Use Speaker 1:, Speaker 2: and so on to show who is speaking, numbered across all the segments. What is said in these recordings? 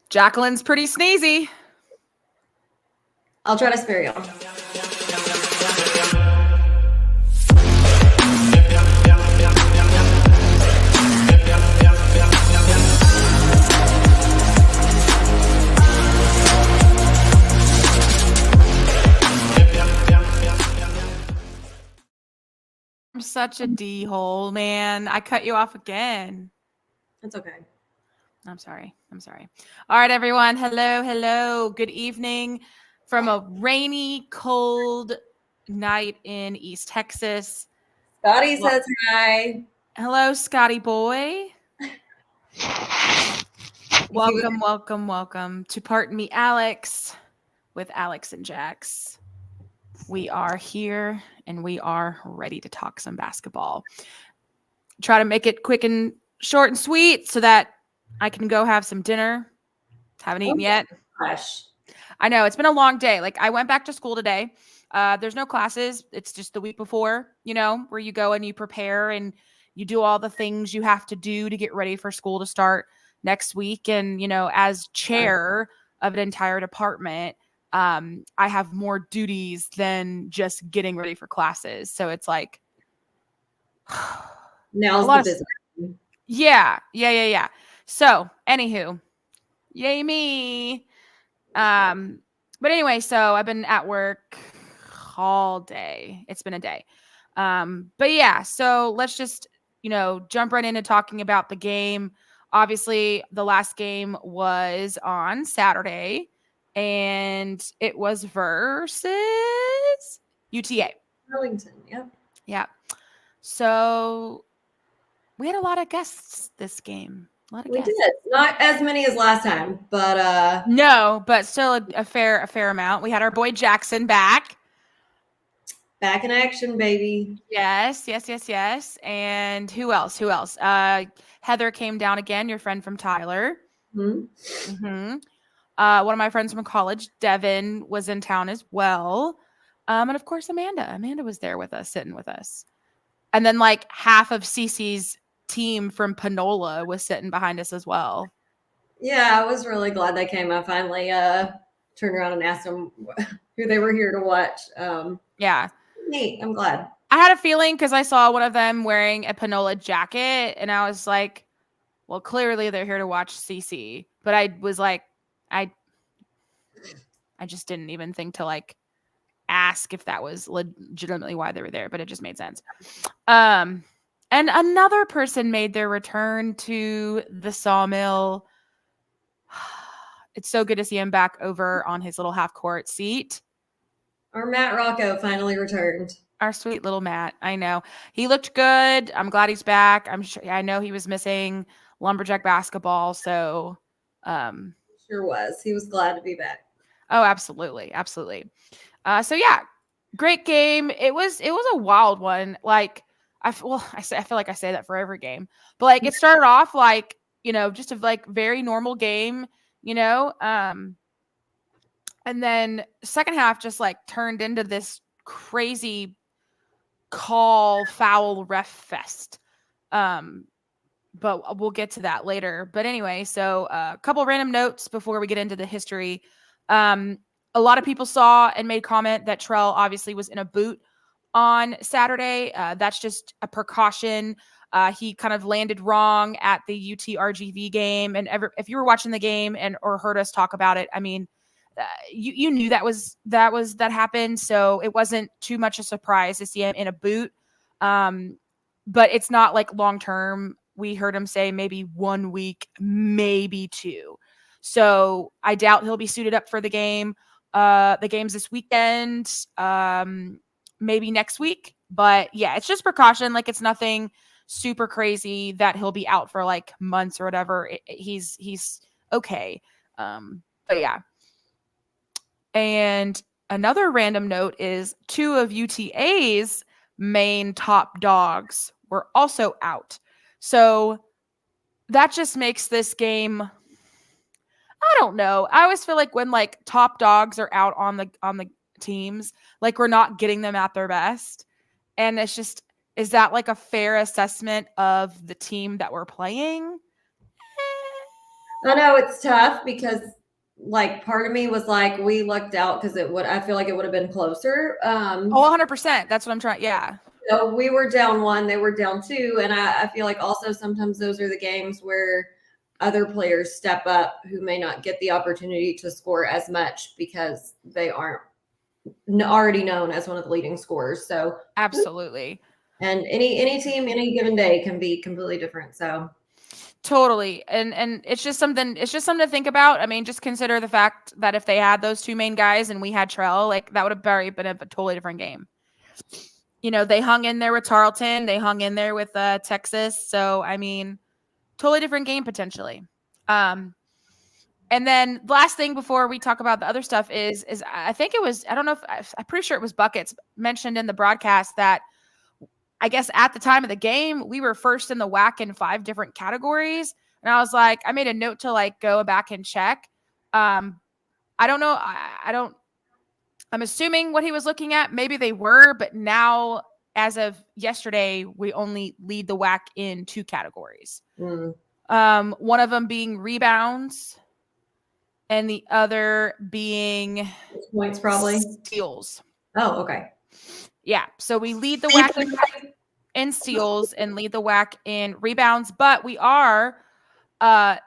Speaker 1: Jacqueline's pretty sneezy.
Speaker 2: I'll try to spare y'all.
Speaker 1: I'm such a D-hole, man. I cut you off again.
Speaker 2: That's okay.
Speaker 1: I'm sorry. All right, everyone. Hello. Good evening from a rainy, cold night in East Texas.
Speaker 2: Scotty says hi.
Speaker 1: Hello, Scotty boy. Welcome to Pardon Me, Alex, with Alex and Jax. We are here and we are ready to talk some basketball. Try to make it quick and short and sweet so that I can go have some dinner. Haven't eaten yet.
Speaker 2: Gosh.
Speaker 1: I know it's been a long day. Like I went back to school today. There's no classes. It's just the week before, where you go and you prepare and you do all the things you have to do to get ready for school to start next week. And, as chair of an entire department, I have more duties than just getting ready for classes. So it's like,
Speaker 2: now's the business.
Speaker 1: Yeah. So, anywho, yay me. But anyway, so I've been at work all day. It's been a day. But yeah, so let's just, jump right into talking about the game. Obviously, the last game was on Saturday, and it was versus UTA.
Speaker 2: Arlington, yep.
Speaker 1: Yeah. So we had a lot of guests this game.
Speaker 2: We did. Not as many as last time, but
Speaker 1: no, but still a fair amount. We had our boy Jackson back.
Speaker 2: Back in action, baby.
Speaker 1: Yes. And who else? Heather came down again, your friend from Tyler.
Speaker 2: Mm-hmm.
Speaker 1: One of my friends from college, Devin, was in town as well. And of course, Amanda. Amanda was there with us, sitting with us. And then like half of Cece's team from Panola was sitting behind us as well.
Speaker 2: Yeah, I was really glad they came. I finally turned around and asked them who they were here to watch.
Speaker 1: Yeah.
Speaker 2: Neat. I'm glad.
Speaker 1: I had a feeling because I saw one of them wearing a Panola jacket, and I was like, well, clearly they're here to watch CC. But I was like, I just didn't even think to like ask if that was legitimately why they were there, but it just made sense. And another person made their return to the Sawmill. It's so good to see him back over on his little half-court seat.
Speaker 2: Our Matt Rocco finally returned.
Speaker 1: Our sweet little Matt. I know. He looked good. I'm glad he's back. I know he was missing Lumberjack basketball, so
Speaker 2: sure was. He was glad to be back.
Speaker 1: Oh, absolutely. So yeah, great game. It was a wild one. Like I feel like I say that for every game. But like it started off like, just a like very normal game, and then second half just like turned into this crazy foul ref fest. But we'll get to that later. But anyway, so a couple random notes before we get into the history. A lot of people saw and made comment that Trell obviously was in a boot on Saturday. That's just a precaution. He kind of landed wrong at the UT-RGV game. And if you were watching the game or heard us talk about it, I mean, you knew that happened. So it wasn't too much a surprise to see him in a boot. But it's not like long-term. We heard him say maybe 1 week, maybe 2. So I doubt he'll be suited up for the game. The game's this weekend, maybe next week. But yeah, it's just precaution. Like it's nothing super crazy that he'll be out for like months or whatever. He's okay. But yeah. And another random note is 2 of UTA's main top dogs were also out. So that just makes this game, I don't know. I always feel like when like top dogs are out on the teams, like we're not getting them at their best. And it's just, is that like a fair assessment of the team that we're playing?
Speaker 2: I know it's tough because like part of me was like we lucked out because I feel like it would have been closer.
Speaker 1: Oh, 100%. That's what I'm trying. Yeah.
Speaker 2: So we were down 1, they were down 2, and I feel like also sometimes those are the games where other players step up who may not get the opportunity to score as much because they aren't already known as one of the leading scorers. So
Speaker 1: Absolutely.
Speaker 2: and any team any given day can be completely different. So
Speaker 1: Totally. And it's just something to think about. I mean, just consider the fact that if they had those two main guys and we had Trell, like that would have very been a totally different game. You know, they hung in there with Tarleton, they hung in there with Texas. So I mean, totally different game potentially. And then last thing before we talk about the other stuff is I think it was, I don't know if I'm pretty sure it was Buckets mentioned in the broadcast that I guess at the time of the game, we were first in the WAC in 5 different categories. And I was like, I made a note to like go back and check. I don't know. I'm assuming what he was looking at, maybe they were, but now as of yesterday, we only lead the WAC in 2 categories. One of them being rebounds and the other being
Speaker 2: points probably
Speaker 1: steals.
Speaker 2: Oh, okay.
Speaker 1: Yeah. So we lead the WAC in steals and lead the WAC in rebounds, but we are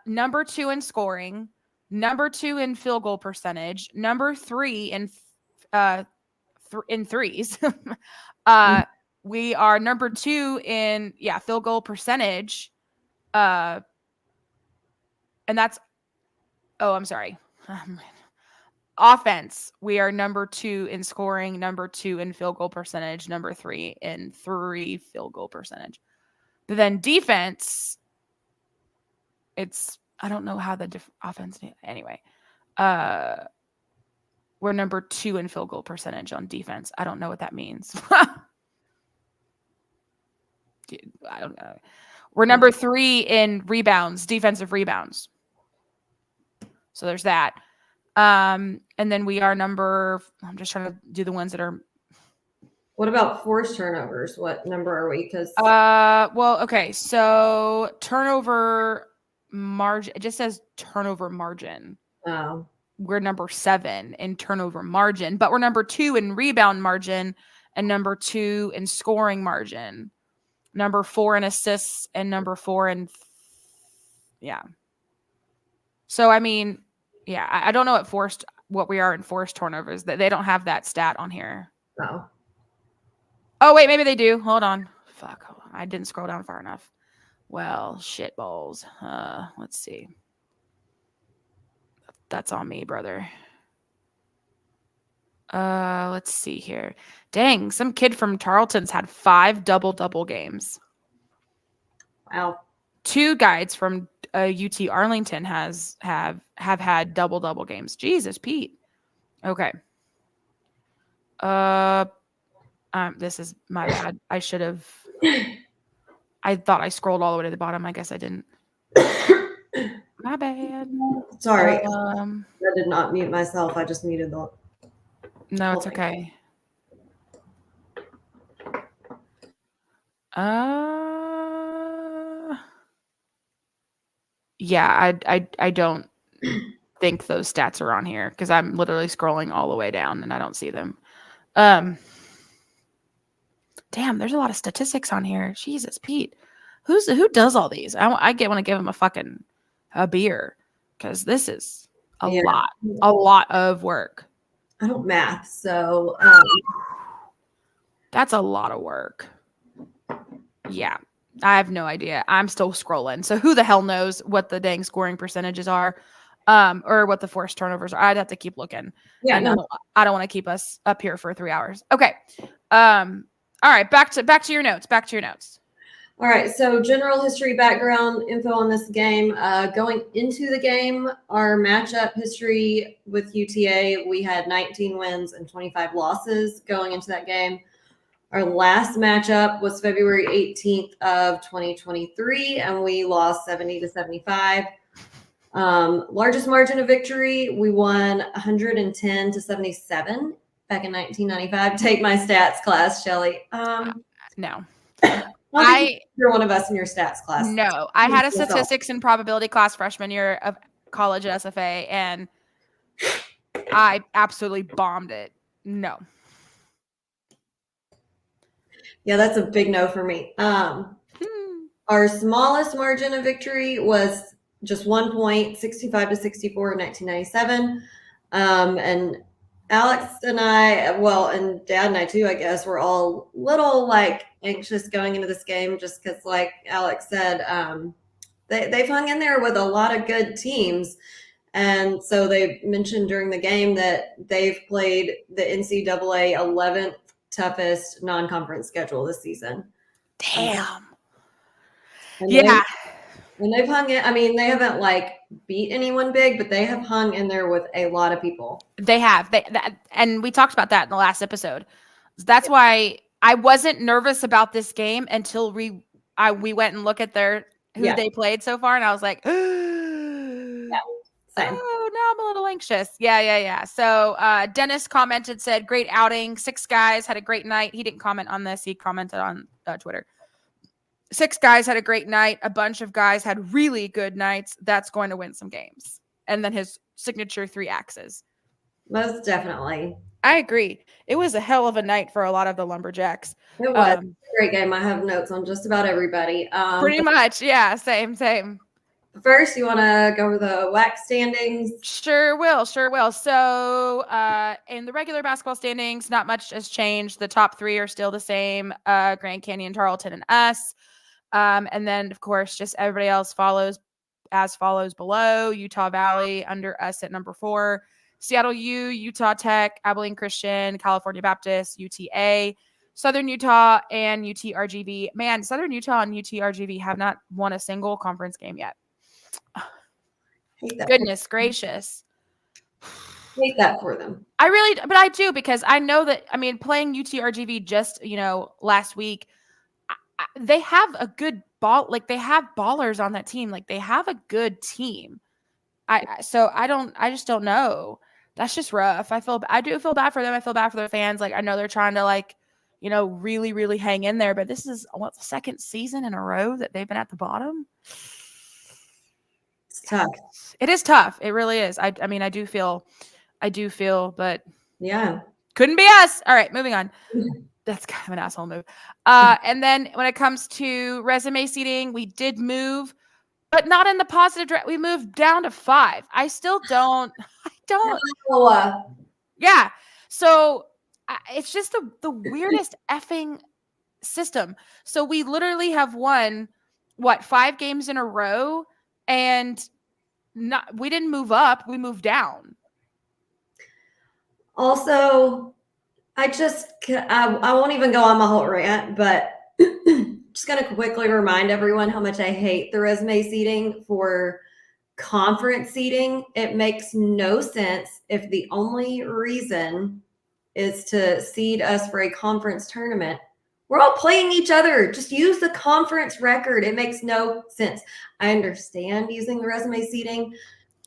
Speaker 1: number 2 in scoring, number 2 in field goal percentage, number 3 in threes. We are number 2 in field goal percentage. And that's I'm sorry. Offense, we are number 2 in scoring, number 2 in field goal percentage, number 3 in 3 field goal percentage. But then defense, I don't know how the offense anyway. We're number 2 in field goal percentage on defense. I don't know what that means. I don't know. We're number 3 in rebounds, defensive rebounds. So there's that. And then we are I'm just trying to do the ones that are.
Speaker 2: What about forced turnovers? What number are we? Because
Speaker 1: well, okay. So turnover margin. It just says turnover margin.
Speaker 2: Oh.
Speaker 1: We're number 7 in turnover margin, but we're number 2 in rebound margin and number 2 in scoring margin, number 4 in assists and number 4 in So I mean, I don't know what we are in forced turnovers. They don't have that stat on here. Oh wait, maybe they do. Hold on. Fuck, I didn't scroll down far enough. Well, shit balls. Let's see. That's on me, brother. Let's see here. Dang, some kid from Tarleton's had 5 double games.
Speaker 2: Wow.
Speaker 1: 2 guides from UT Arlington have had double games. Jesus, Pete. Okay. This is my bad. I should have. I thought I scrolled all the way to the bottom. I guess I didn't. My bad.
Speaker 2: Sorry. I did not mute myself. I just muted the.
Speaker 1: No, it's okay. Yeah, I don't think those stats are on here because I'm literally scrolling all the way down and I don't see them. Damn, there's a lot of statistics on here. Jesus, Pete. Who does all these? I want to give him a beer because this is a lot of work.
Speaker 2: I don't math, so
Speaker 1: that's a lot of work. Yeah, I have no idea. I'm still scrolling. So who the hell knows what the dang scoring percentages are, or what the forced turnovers are? I'd have to keep looking. Yeah, no. I don't want to keep us up here for 3 hours. Okay. All right, back to your notes.
Speaker 2: All right, so general history background info on this game. Going into the game, our matchup history with UTA, we had 19 wins and 25 losses going into that game. Our last matchup was February 18th of 2023, and we lost 70-75. Largest margin of victory, we won 110-77 back in 1995. Take my stats class, Shelly.
Speaker 1: No.
Speaker 2: I don't think you're one of us in your stats class.
Speaker 1: No, I had a statistics and probability class freshman year of college at SFA, and I absolutely bombed it. No.
Speaker 2: Yeah, that's a big no for me. Our smallest margin of victory was just 1 point, 65 to 64 in 1997. And Alex and I, well, and Dad and I too, I guess, were all little like anxious going into this game just because, like Alex said, they've hung in there with a lot of good teams. And so they mentioned during the game that they've played the NCAA 11th toughest non-conference schedule this season.
Speaker 1: Damn.
Speaker 2: Yeah. And they've hung in, I mean, they haven't like beat anyone big, but they have hung in there with a lot of people.
Speaker 1: They have. And we talked about that in the last episode. That's why I wasn't nervous about this game until we went and looked at who they played so far, and I was like,
Speaker 2: Same.
Speaker 1: Oh, now I'm a little anxious. Yeah. So Dennis said, great outing. 6 guys had a great night. He didn't comment on this. He commented on Twitter. 6 guys had a great night. A bunch of guys had really good nights. That's going to win some games. And then his signature 3 axes.
Speaker 2: Most definitely.
Speaker 1: I agree. It was a hell of a night for a lot of the Lumberjacks.
Speaker 2: It was a great game. I have notes on just about everybody.
Speaker 1: Pretty much. Yeah, same.
Speaker 2: First, you want to go over the WAC standings?
Speaker 1: Sure will. So in the regular basketball standings, not much has changed. The top 3 are still the same, Grand Canyon, Tarleton, and us. And then, of course, just everybody else follows below. Utah Valley under us at number 4. Seattle U, Utah Tech, Abilene Christian, California Baptist, UTA, Southern Utah, and UTRGV. Man, Southern Utah and UTRGV have not won a single conference game yet. Goodness gracious.
Speaker 2: Hate that for them.
Speaker 1: But I do, because I know that, I mean, playing UTRGV just, last week, they have a good ball. Like, they have ballers on that team. Like, they have a good team. I just don't know. That's just rough. I do feel bad for them. I feel bad for their fans. Like, I know they're trying to really, really hang in there, but this is the 2nd season in a row that they've been at the bottom.
Speaker 2: It's tough.
Speaker 1: It is tough. It really is. I mean, I do feel, but
Speaker 2: yeah,
Speaker 1: couldn't be us. All right, moving on. That's kind of an asshole move. And then when it comes to resume seating, we did move, but not in the positive direction. We moved down to 5. I still don't. Yeah. So it's just the weirdest effing system. So we literally have won 5 games in a row, and we didn't move up. We moved down.
Speaker 2: Also, I won't even go on my whole rant, but just going to quickly remind everyone how much I hate the resume seating for conference seating. It makes no sense if the only reason is to seed us for a conference tournament. We're all playing each other. Just use the conference record. It makes no sense. I understand using the resume seating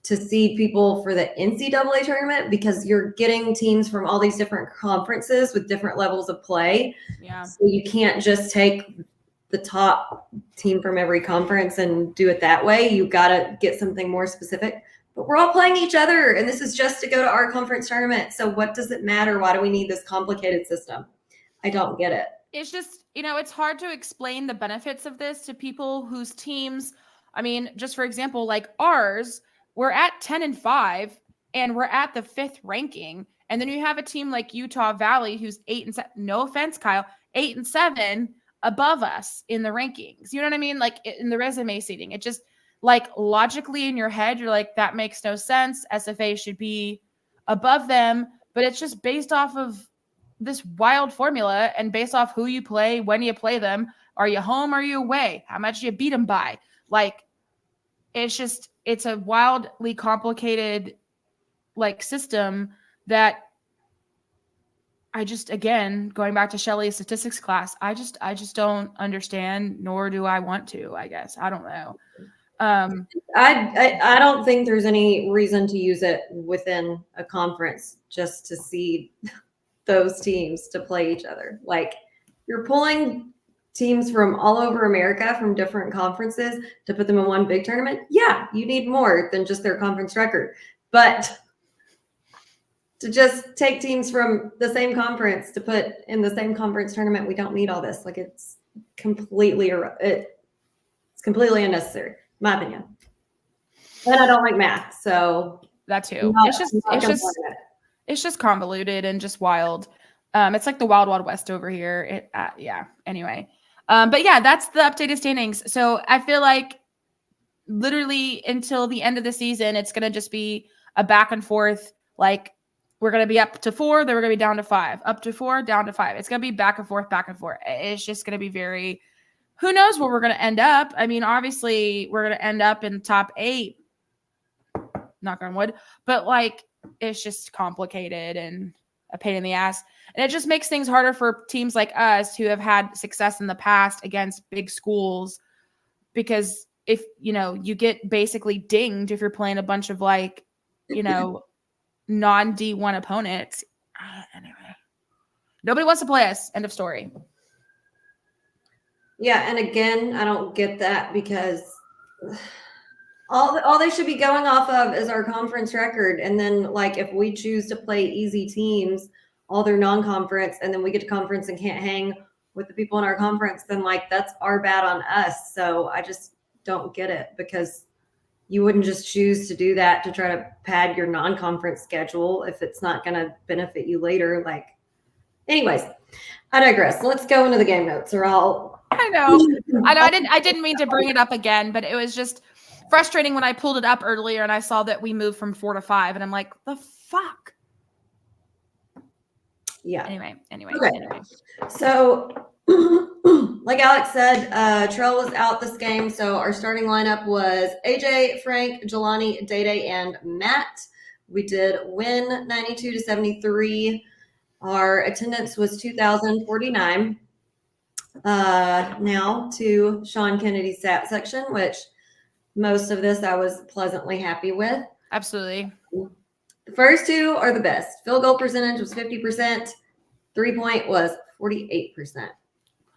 Speaker 2: to seed people for the NCAA tournament because you're getting teams from all these different conferences with different levels of play.
Speaker 1: Yeah.
Speaker 2: So you can't just take the top team from every conference and do it that way. You got to get something more specific. But we're all playing each other, and this is just to go to our conference tournament. So what does it matter? Why do we need this complicated system? I don't get it.
Speaker 1: It's just, it's hard to explain the benefits of this to people whose teams, I mean, just for example, like ours, we're at 10-5, and we're at the 5th ranking. And then you have a team like Utah Valley, who's 8-7. No offense, Kyle, 8-7 above us in the rankings. You know what I mean? Like in the resume seating, it just like logically in your head, you're like, that makes no sense. SFA should be above them, but it's just based off of this wild formula and based off who you play, when you play them. Are you home? Are you away? How much you beat them by? Like, it's a wildly complicated like system that again, going back to Shelley's statistics class, I just don't understand, nor do I want to, I guess. I don't know.
Speaker 2: I don't think there's any reason to use it within a conference just to see those teams to play each other. Like, you're pulling teams from all over America from different conferences to put them in one big tournament, yeah, you need more than just their conference record. But to just take teams from the same conference to put in the same conference tournament, we don't need all this. Like it's completely unnecessary, in my opinion. And I don't like math, so
Speaker 1: that too. It's just convoluted and just wild. It's like the wild, wild west over here. Yeah. Anyway, but yeah, that's the updated standings. So I feel like literally until the end of the season, it's gonna just be a back and forth. Like we're gonna be up to 4, then we're gonna be down to 5, up to 4, down to 5. It's gonna be back and forth, back and forth. It's just gonna be very. Who knows where we're gonna end up? I mean, obviously, we're gonna end up in top 8. Knock on wood, but like it's just complicated and a pain in the ass, and it just makes things harder for teams like us who have had success in the past against big schools, because if you get basically dinged if you're playing a bunch of like non D1 opponents. Anyway, nobody wants to play us. End of story.
Speaker 2: Yeah, and again, I don't get that because all they should be going off of is our conference record. And then like if we choose to play easy teams, all their non-conference, and then we get to conference and can't hang with the people in our conference, then like that's our bad on us. So I just don't get it, because you wouldn't just choose to do that to try to pad your non-conference schedule if it's not going to benefit you later. Like, anyways, I digress. Let's go into the game notes, or
Speaker 1: I know. I didn't mean to bring it up again, but it was just frustrating when I pulled it up earlier and I saw that we moved from 4 to 5, and I'm like, the fuck.
Speaker 2: Yeah.
Speaker 1: Anyway.
Speaker 2: Okay. So, like Alex said, Trell was out this game. So our starting lineup was AJ, Frank, Jelani, Day, and Matt. We did win 92-73. Our attendance was 2,049. Now to Sean Kennedy's stat section, which most of this I was pleasantly happy with.
Speaker 1: Absolutely.
Speaker 2: The first two are the best. Field goal percentage was 50%. 3-point was 48%.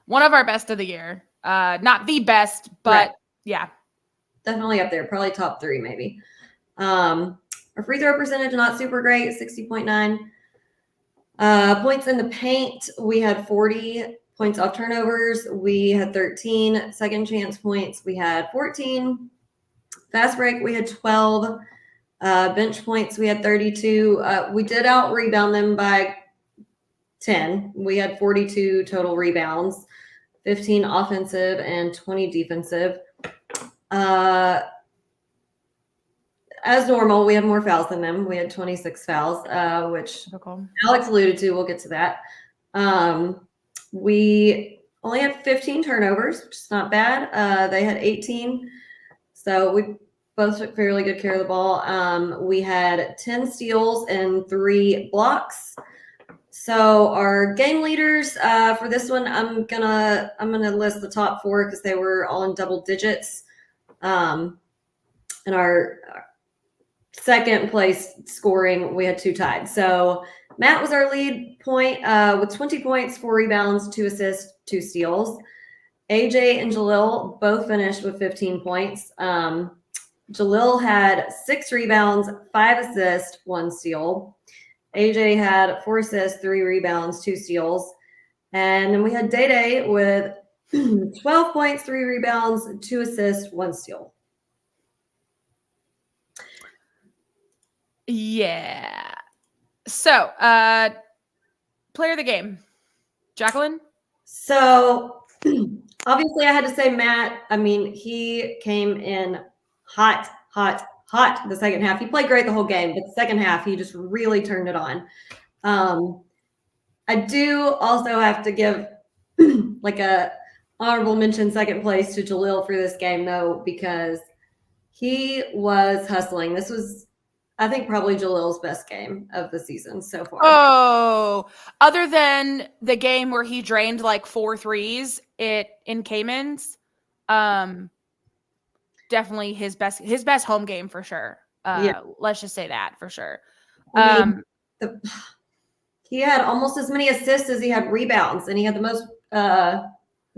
Speaker 1: One of our best of the year. Not the best, but right. Yeah.
Speaker 2: Definitely up there. Probably top 3 maybe. Our free throw percentage, not super great, 60.9. Points in the paint, we had 40. Points off turnovers, we had 13. Second chance points, we had 14. Fast break, we had 12. Bench points, we had 32. We did out rebound them by 10. We had 42 total rebounds, 15 offensive and 20 defensive. As normal, we had more fouls than them. We had 26 fouls, which Alex alluded to. We'll get to that. We only had 15 turnovers, which is not bad. They had 18. So we both took fairly good care of the ball. We had 10 steals and 3 blocks. So our game leaders for this one, I'm gonna list the top 4 because they were all in double digits. And our second place scoring, we had 2 tied. So Matt was our lead point with 20 points, 4 rebounds, 2 assists, 2 steals. AJ and Jalil both finished with 15 points. Jalil had 6 rebounds, 5 assists, 1 steal. AJ had 4 assists, 3 rebounds, 2 steals. And then we had Day with 12 points, 3 rebounds, 2 assists, 1 steal.
Speaker 1: Yeah. So, player of the game, Jacqueline?
Speaker 2: So, obviously I had to say Matt. I mean, he came in hot the second half. He played great the whole game, but the second half, he just really turned it on. I do also have to give like a honorable mention second place to Jalil for this game, though, because he was hustling. This was, I think, probably Jalil's best game of the season so far.
Speaker 1: Oh, other than the game where he drained like 4 threes in Cayman's, definitely his best home game for sure. Yeah. Let's just say that for sure.
Speaker 2: He had almost as many assists as he had rebounds, and he had the most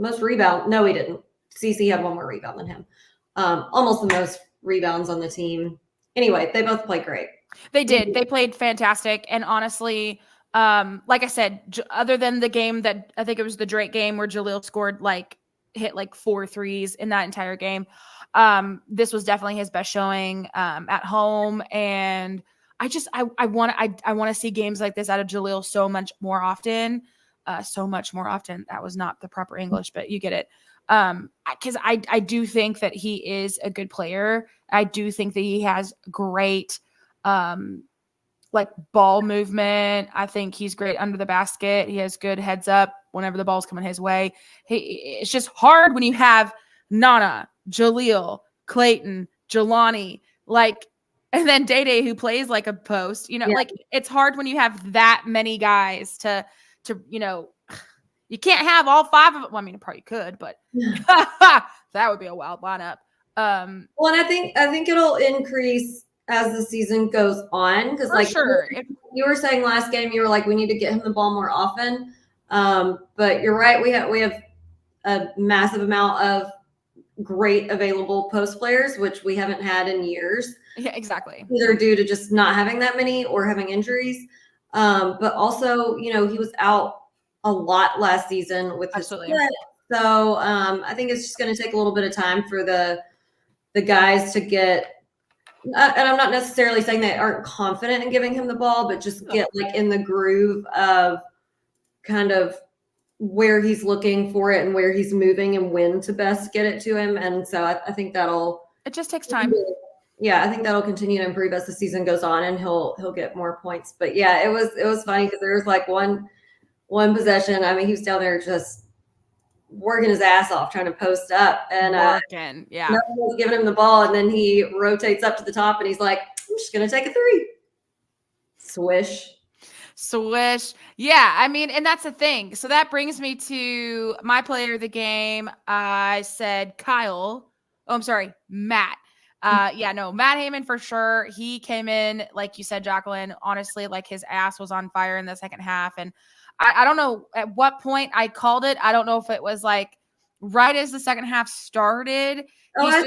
Speaker 2: most rebound. No, he didn't. CC had one more rebound than him. Almost the most rebounds on the team. Anyway, they both played great.
Speaker 1: They did. They played fantastic. And honestly, like I said, other than the game that I think it was the Drake game where Jaleel scored hit 4 threes in that entire game. This was definitely his best showing at home. And I want to see games like this out of Jaleel so much more often. So much more often. That was not the proper English, but you get it. Because I do think that he is a good player. I do think that he has great ball movement. I think he's great under the basket. He has good heads up whenever the ball's coming his way. It's just hard when you have Nana, Jaleel, Clayton, Jelani, and then Day who plays like a post. It's hard when you have that many guys to you can't have all 5 of them. Well, I mean, you probably could, but that would be a wild lineup.
Speaker 2: And I think it'll increase as the season goes on, because
Speaker 1: sure.
Speaker 2: You were saying last game, you were like, we need to get him the ball more often. But you're right, we have a massive amount of great available post players, which we haven't had in years.
Speaker 1: Yeah, exactly.
Speaker 2: Either due to just not having that many or having injuries. But also, he was out a lot last season with his foot. So I think it's just going to take a little bit of time for the guys to get, and I'm not necessarily saying they aren't confident in giving him the ball, but just get in the groove of kind of where he's looking for it and where he's moving and when to best get it to him. And so I think
Speaker 1: it just takes time.
Speaker 2: Yeah, I think that'll continue to improve as the season goes on, and he'll get more points. But yeah, it was funny because there was one possession. I mean, he was down there just working his ass off trying to post up, and no one was giving him the ball, and then he rotates up to the top and he's like, I'm just gonna take a 3. Swish.
Speaker 1: Yeah, I mean, and that's the thing. So that brings me to my player of the game. I said Kyle. Oh, I'm sorry, Matt. Matt Heyman for sure. He came in, like you said, Jacqueline, honestly, his ass was on fire in the second half. And I don't know at what point I called it. I don't know if it was right as the second half started.
Speaker 2: I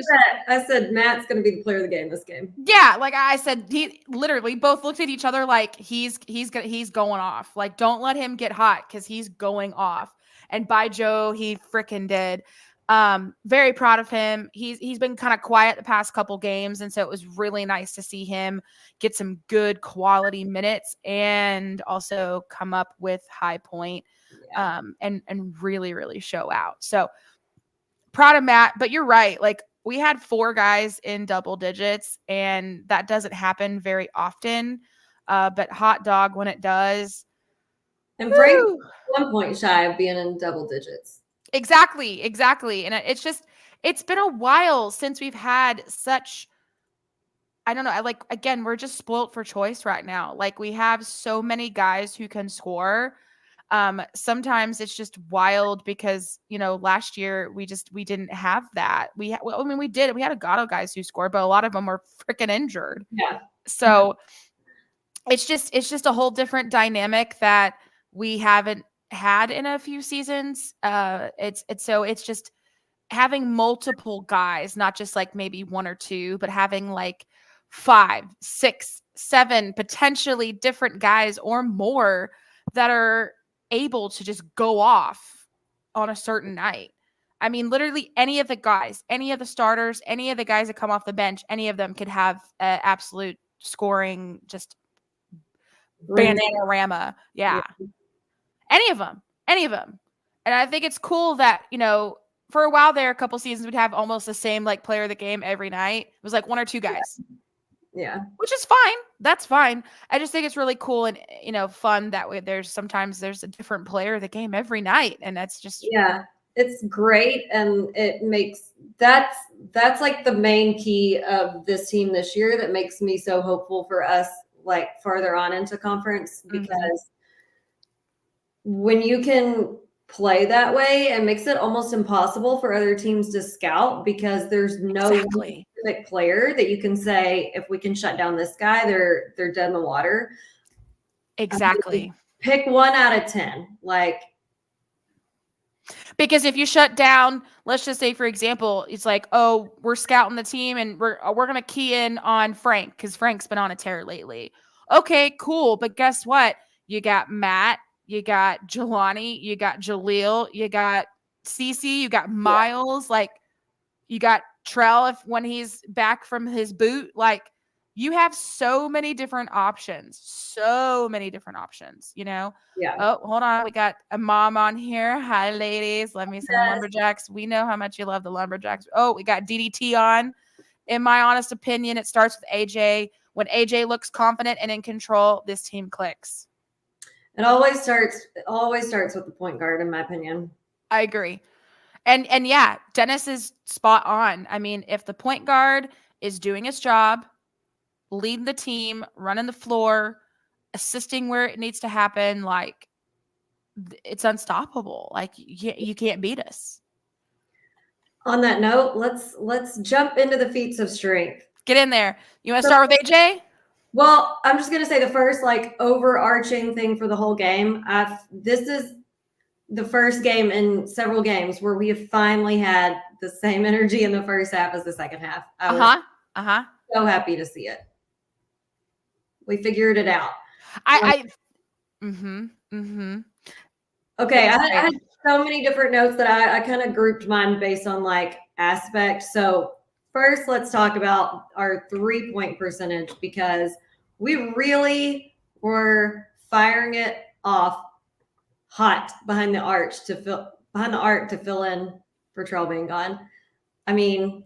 Speaker 2: said Matt's going to be the player of the game this game.
Speaker 1: Yeah, I said, he literally both looked at each other like he's going off. Don't let him get hot because he's going off. And by Joe, he freaking did. Very proud of him. He's been kind of quiet the past couple games, and so it was really nice to see him get some good quality minutes and also come up with high point, and really, really show out. So proud of Matt. But you're right. We had 4 guys in double digits, and that doesn't happen very often. But hot dog when it does.
Speaker 2: And Frank 1 point shy of being in double digits.
Speaker 1: Exactly. And it's been a while since we've had such, I don't know, again, we're just spoilt for choice right now. We have so many guys who can score. Sometimes it's just wild because, last year we didn't have that. We had a Gatto guys who scored, but a lot of them were freaking injured.
Speaker 2: Yeah.
Speaker 1: So it's just a whole different dynamic that we haven't had in a few seasons. It's just having multiple guys, not just maybe 1 or 2, but having 5, 6, 7 potentially different guys or more that are able to just go off on a certain night. I mean, literally any of the guys, any of the starters, any of the guys that come off the bench, any of them could have absolute scoring, just banana-rama. Yeah. Any of them. And I think it's cool that, for a while there, a couple seasons, we'd have almost the same player of the game every night. It was 1 or 2 guys.
Speaker 2: Yeah.
Speaker 1: Which is fine. That's fine. I just think it's really cool and, fun that way. There's a different player of the game every night. And that's just.
Speaker 2: Yeah, it's great. And it makes that's the main key of this team this year that makes me so hopeful for us, farther on into conference, because when you can play that way, it makes it almost impossible for other teams to scout, because there's no specific player that you can say, if we can shut down this guy, they're dead in the water.
Speaker 1: Exactly.
Speaker 2: Pick 1 out of 10.
Speaker 1: Because if you shut down, let's just say, for example, it's like, oh, we're scouting the team and we're going to key in on Frank because Frank's been on a tear lately. Okay, cool. But guess what? You got Matt, you got Jelani, you got Jaleel, you got Cece, you got Miles, like you got Trell when he's back from his boot. Like you have so many different options, you know?
Speaker 2: Yeah.
Speaker 1: Oh, hold on. We got a mom on here. Hi, ladies. Love me some Lumberjacks. We know how much you love the Lumberjacks. Oh, we got DDT on. In my honest opinion, it starts with AJ. When AJ looks confident and in control, this team clicks.
Speaker 2: It always starts with the point guard, in my opinion.
Speaker 1: I agree. And yeah, Dennis is spot on. I mean, if the point guard is doing his job, leading the team, running the floor, assisting where it needs to happen, like it's unstoppable. Like you can't beat us.
Speaker 2: On that note, let's jump into the feats of strength.
Speaker 1: Get in there. You want to start with AJ?
Speaker 2: Well, I'm just gonna say the first like overarching thing for the whole game. This is the first game in several games where we have finally had the same energy in the first half as the second half. I was so happy to see it. We figured it out. Okay, I had so many different notes that I kind of grouped mine based on like aspect. So first, let's talk about our 3-point percentage because we really were firing it off hot behind the arc to fill in for Trell being gone. I mean,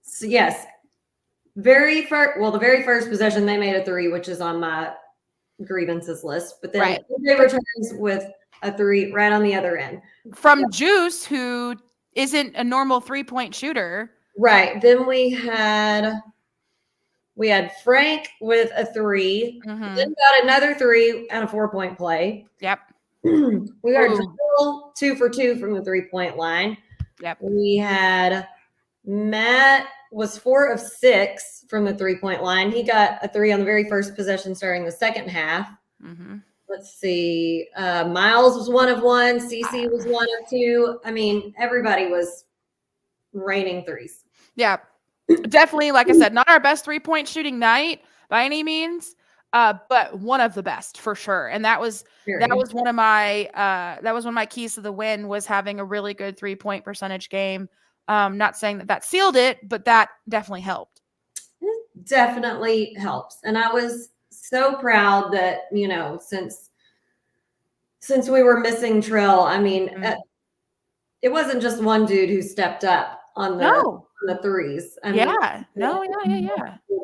Speaker 2: so yes, the very first possession they made a 3, which is on my grievances list. But then they returns with a 3 right on the other end
Speaker 1: from Juice, who isn't a normal 3-point shooter.
Speaker 2: Right. Then we had Frank with a 3. Then got another 3 and a 4-point play.
Speaker 1: Yep.
Speaker 2: We got Joel 2 for 2 from the 3-point line.
Speaker 1: Yep.
Speaker 2: We had Matt was 4 of 6 from the 3-point line. He got a 3 on the very first possession starting the second half. Let's see. Miles was 1 of 1. Cece was 1 of 2. I mean, everybody was raining 3s.
Speaker 1: Yeah, definitely. Like I said, not our best 3-point shooting night by any means, but one of the best for sure. And that was one of my keys to the win was having a really good 3-point percentage game. Not saying that sealed it, but that definitely helped.
Speaker 2: It definitely helps. And I was so proud that, you know, since we were missing Trill, I mean, it wasn't just one dude who stepped up on the 3s. I mean,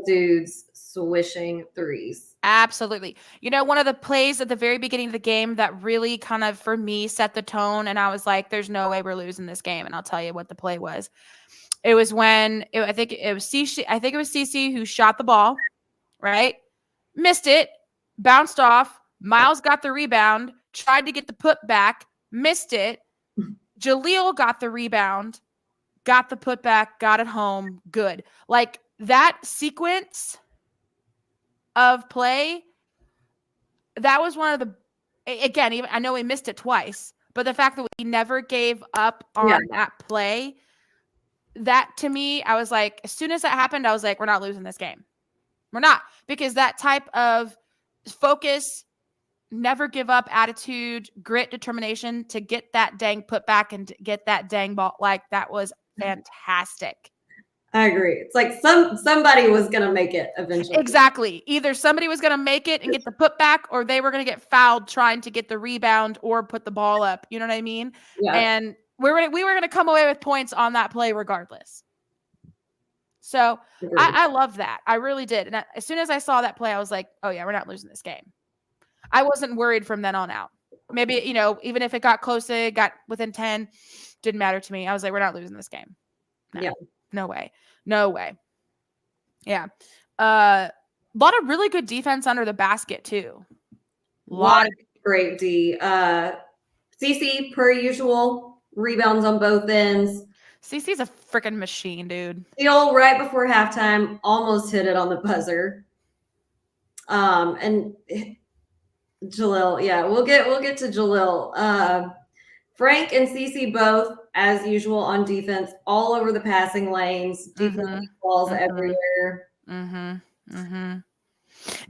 Speaker 2: dudes swishing 3s.
Speaker 1: Absolutely. You know, one of the plays at the very beginning of the game that really kind of, for me, set the tone, and I was like, there's no way we're losing this game. And I'll tell you what the play was. It was when, I think it was Cece who shot the ball, right? Missed it, bounced off. Miles got the rebound, tried to get the putback, missed it. Jaleel got the rebound, got the putback, got it home, good. Like that sequence of play, that was one of the, again, even I know we missed it twice, but the fact that we never gave up on that play, that to me, I was like, as soon as that happened, I was like, we're not losing this game. We're not, because that type of focus, never give up attitude, grit, determination to get that dang putback and to get that dang ball, like that was fantastic.
Speaker 2: I agree. It's like somebody was going to make it eventually.
Speaker 1: Exactly. Either somebody was going to make it and get the putback, or they were going to get fouled trying to get the rebound or put the ball up. You know what I mean? Yeah. And we were going to come away with points on that play regardless. So I love that. I really did. And as soon as I saw that play, I was like, oh yeah, we're not losing this game. I wasn't worried from then on out. Maybe, you know, even if it got close, it got within 10, didn't matter to me. I was like, we're not losing this game. No way. No way. Yeah. A lot of really good defense under the basket too.
Speaker 2: A lot of great D. Cece, per usual, rebounds on both ends.
Speaker 1: Cece's a freaking machine, dude.
Speaker 2: Steal right before halftime, almost hit it on the buzzer. And Jaleel, yeah, we'll get to Jaleel. Frank and Cece both, as usual, on defense, all over the passing lanes, defensive balls everywhere.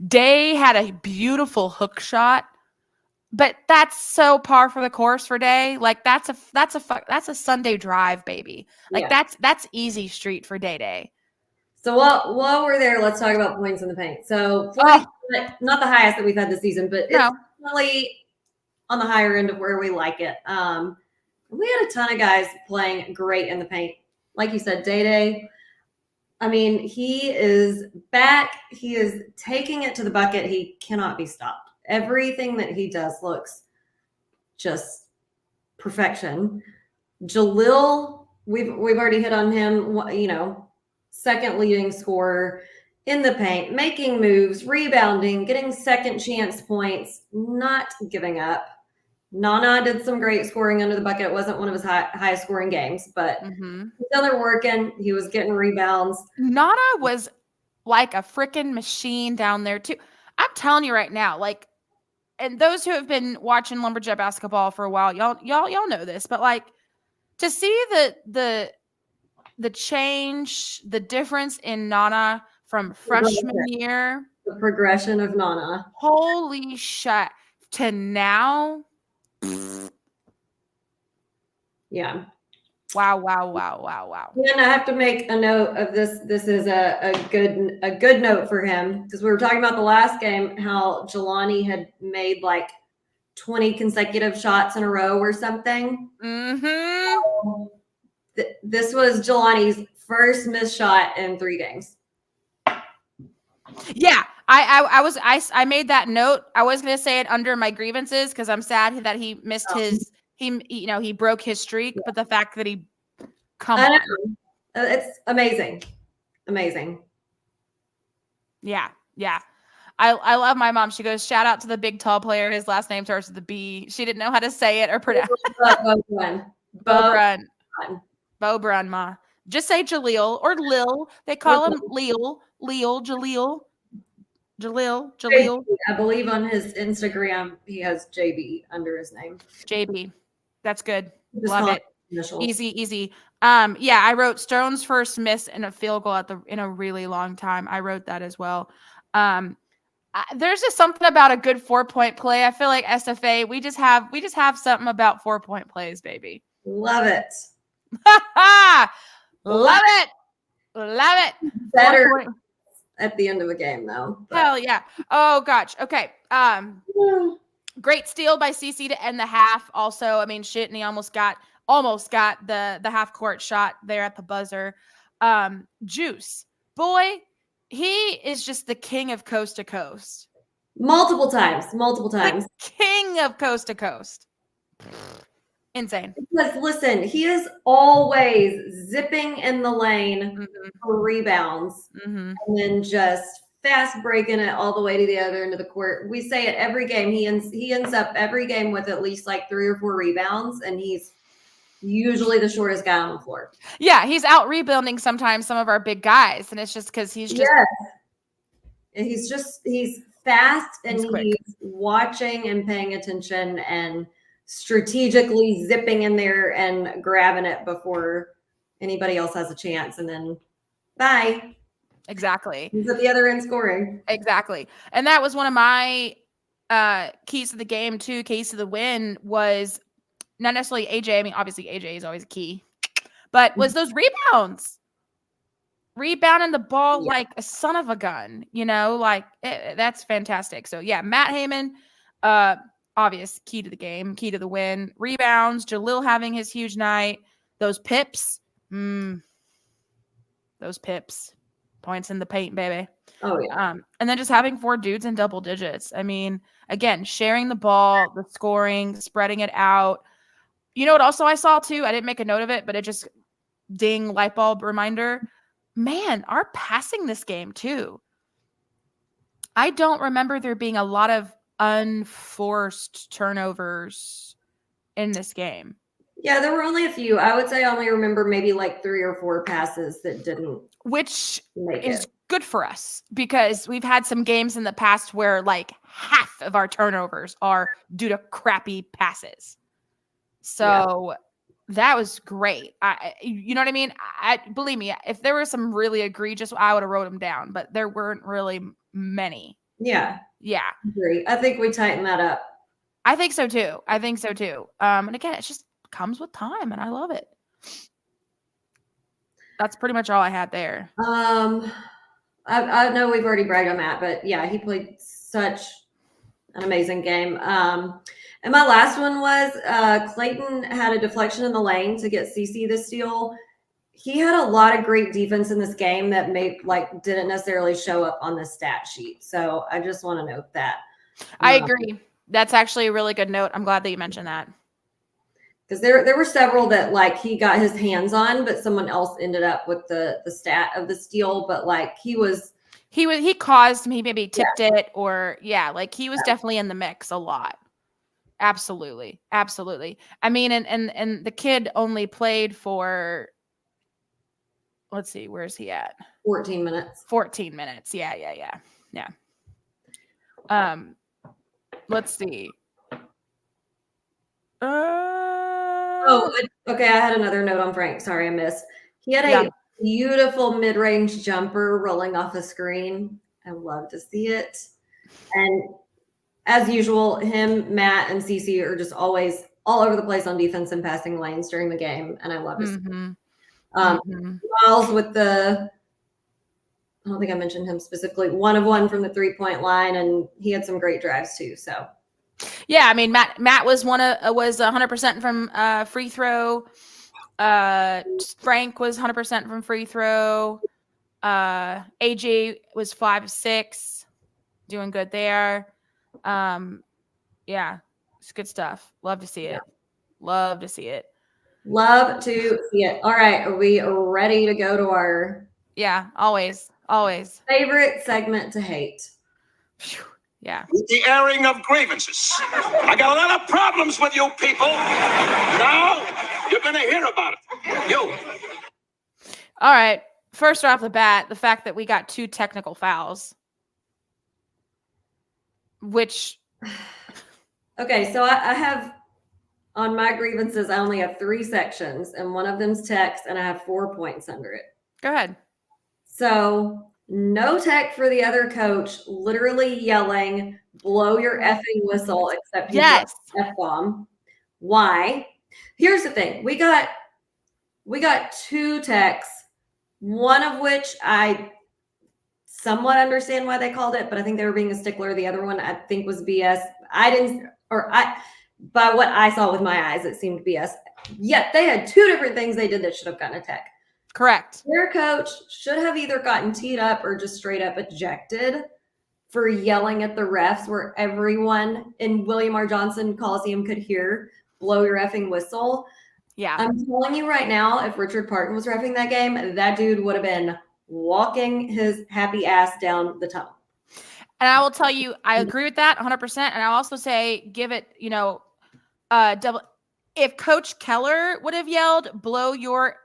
Speaker 1: Day had a beautiful hook shot, but that's so par for the course for Day. Like that's a Sunday drive, baby. Like that's easy street for Day.
Speaker 2: So while we're there, let's talk about points in the paint. So 40, not the highest that we've had this season, but it's really on the higher end of where we like it. We had a ton of guys playing great in the paint. Like you said, Day. I mean, he is back. He is taking it to the bucket. He cannot be stopped. Everything that he does looks just perfection. Jalil, we've already hit on him, you know, second leading scorer in the paint, making moves, rebounding, getting second chance points, not giving up. Nana did some great scoring under the bucket. It wasn't one of his highest scoring games, but he's down there working. He was getting rebounds.
Speaker 1: Nana was like a freaking machine down there too. I'm telling you right now, like, and those who have been watching Lumberjet basketball for a while, y'all know this, but like to see the change, the difference in Nana from freshman year,
Speaker 2: the progression of Nana.
Speaker 1: Holy shit. To now.
Speaker 2: Yeah.
Speaker 1: Wow.
Speaker 2: And I have to make a note of this. This is a good note for him because we were talking about the last game, how Jelani had made like 20 consecutive shots in a row or something. This was Jelani's first missed shot in 3 games.
Speaker 1: Yeah, I made that note. I was gonna say it under my grievances because I'm sad that he missed he broke his streak, but the fact that he
Speaker 2: it's amazing.
Speaker 1: Yeah. I love my mom. She goes, shout out to the big tall player. His last name starts with a B. She didn't know how to say it or pronounce it. Bo Brun, ma. Just say Jaleel or Lil. They call him Lil, Jaleel.
Speaker 2: I believe on his Instagram he has JB under his name.
Speaker 1: JB. That's good.
Speaker 2: Just
Speaker 1: love it.
Speaker 2: Initials.
Speaker 1: Easy. Yeah, I wrote Stone's first miss in a field goal in a really long time. I wrote that as well. There's just something about a good 4-point play. I feel like SFA, we just have something about 4-point plays, baby.
Speaker 2: Love it.
Speaker 1: Love it.
Speaker 2: Better at the end of a game, though.
Speaker 1: But. Hell yeah. Oh, gosh. Okay. Great steal by CC to end the half. Also, I mean, shit, and he almost got the half court shot there at the buzzer. Juice, boy, he is just the king of coast to coast.
Speaker 2: Multiple times.
Speaker 1: The king of coast to coast. Insane.
Speaker 2: Because listen, he is always zipping in the lane for rebounds and then just fast breaking it all the way to the other end of the court. We say it every game. He ends up every game with at least like 3 or 4 rebounds, and he's usually the shortest guy on the floor.
Speaker 1: Yeah, he's out rebounding sometimes some of our big guys, and it's just because he's just
Speaker 2: and he's fast and he's watching and paying attention and strategically zipping in there and grabbing it before anybody else has a chance, and then bye.
Speaker 1: Exactly.
Speaker 2: He's at the other end scoring.
Speaker 1: Exactly. And that was one of my keys to the game too. Keys to the win was not necessarily AJ. I mean, obviously AJ is always a key, but was those rebounds. Rebounding the ball like a son of a gun, that's fantastic. So yeah, Matt Heyman, obvious key to the game, key to the win. Rebounds, Jalil having his huge night. Those pips. Those pips. Points in the paint, baby.
Speaker 2: Oh, yeah.
Speaker 1: And then just having 4 dudes in double digits. I mean, again, sharing the ball, the scoring, spreading it out. You know what also I saw too? I didn't make a note of it, but it just ding, light bulb reminder. Man, our passing this game too. I don't remember there being a lot of unforced turnovers in this game.
Speaker 2: Yeah, there were only a few. I would say I only remember maybe like 3 or 4 passes that didn't.
Speaker 1: Which is good for us because we've had some games in the past where like half of our turnovers are due to crappy passes. So that was great. You know what I mean? I believe me, if there were some really egregious, I would have wrote them down, but there weren't really many.
Speaker 2: Yeah.
Speaker 1: Yeah.
Speaker 2: Agree. I think we tightened that up.
Speaker 1: I think so too. And again, it just comes with time and I love it. That's pretty much all I had there.
Speaker 2: I know we've already bragged on Matt, but yeah, he played such an amazing game. And my last one was Clayton had a deflection in the lane to get CC the steal. He had a lot of great defense in this game that didn't necessarily show up on the stat sheet. So I just want to note that.
Speaker 1: I agree. That's actually a really good note. I'm glad that you mentioned that.
Speaker 2: Because there were several that he got his hands on, but someone else ended up with the stat of the steal. But
Speaker 1: he caused me, maybe tipped it, or he was definitely in the mix a lot. Absolutely. I mean, and the kid only played for, let's see, where's he at?
Speaker 2: 14 minutes.
Speaker 1: 14 minutes. Yeah. Let's see.
Speaker 2: Okay. I had another note on Frank. Sorry, I missed. He had a beautiful mid-range jumper rolling off the screen. I love to see it. And as usual, him, Matt, and CC are just always all over the place on defense and passing lanes during the game, and I love to see it. Miles with I don't think I mentioned him specifically, 1 of 1 from the 3-point line, and he had some great drives too. So,
Speaker 1: yeah, I mean, Matt was 100% from free throw. Frank was 100% from free throw. AJ was 5 of 6, doing good there. Yeah, it's good stuff. Love to see it. Love to see it.
Speaker 2: Love to see it. All right, are we ready to go to our
Speaker 1: always
Speaker 2: favorite segment to hate?
Speaker 1: Yeah.
Speaker 3: The airing of grievances. I got a lot of problems with you people. Now you're going to hear about it. You.
Speaker 1: All right. First off the bat, the fact that we got 2 technical fouls. Which.
Speaker 2: Okay, so I have, on my grievances, I only have 3 sections, and one of them's text, and I have 4 points under it.
Speaker 1: Go ahead.
Speaker 2: So, no tech for the other coach, literally yelling, blow your effing whistle, except he dropped an F-bomb. Why? Here's the thing. We got 2 techs, one of which I somewhat understand why they called it, but I think they were being a stickler. The other one I think was BS. By what I saw with my eyes, it seemed BS. Yet they had 2 different things they did that should have gotten a tech.
Speaker 1: Correct.
Speaker 2: Their coach should have either gotten teed up or just straight up ejected for yelling at the refs where everyone in William R. Johnson Coliseum could hear, blow your effing whistle.
Speaker 1: Yeah.
Speaker 2: I'm telling you right now, if Richard Parton was reffing that game, that dude would have been walking his happy ass down the tunnel.
Speaker 1: And I will tell you, I agree with that 100%. And I'll also say, give it, double. If Coach Keller would have yelled, blow your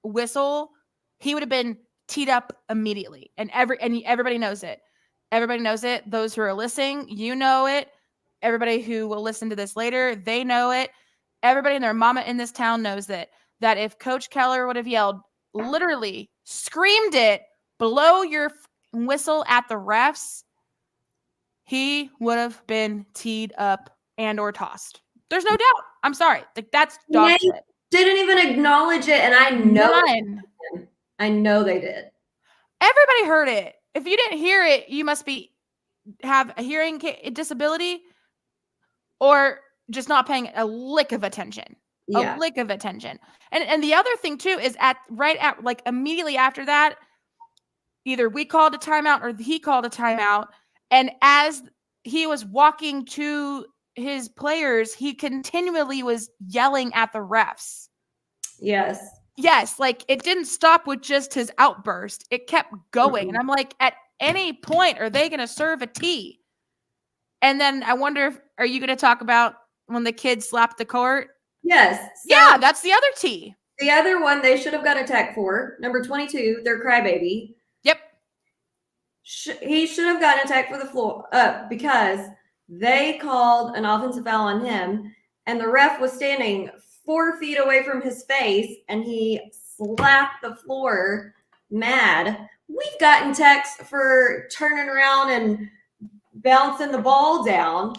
Speaker 1: whistle, he would have been teed up immediately. And everybody knows it. Everybody knows it. Those who are listening, you know it. Everybody who will listen to this later, they know it. Everybody and their mama in this town knows that if Coach Keller would have yelled, literally screamed it, blow your whistle at the refs, he would have been teed up and or tossed. There's no doubt. I'm sorry. That's dog shit.
Speaker 2: Didn't even acknowledge it, and I know they did.
Speaker 1: Everybody heard it. If you didn't hear it, you must have a hearing disability or just not paying a lick of attention.
Speaker 2: Yeah.
Speaker 1: A lick of attention. And the other thing too is immediately after that, either we called a timeout or he called a timeout. And as he was walking to his players, he continually was yelling at the refs.
Speaker 2: Yes.
Speaker 1: It didn't stop with just his outburst. It kept going. Mm-hmm. And I'm like, at any point, are they going to serve a tee? And then I wonder, are you going to talk about when the kid slapped the court?
Speaker 2: Yes.
Speaker 1: So that's the other tee.
Speaker 2: The other one they should have got a tech for, number 22, their crybaby.
Speaker 1: Yep.
Speaker 2: He should have gotten a tech for the floor because they called an offensive foul on him, and the ref was standing 4 feet away from his face, and he slapped the floor mad. We've gotten texts for turning around and bouncing the ball down,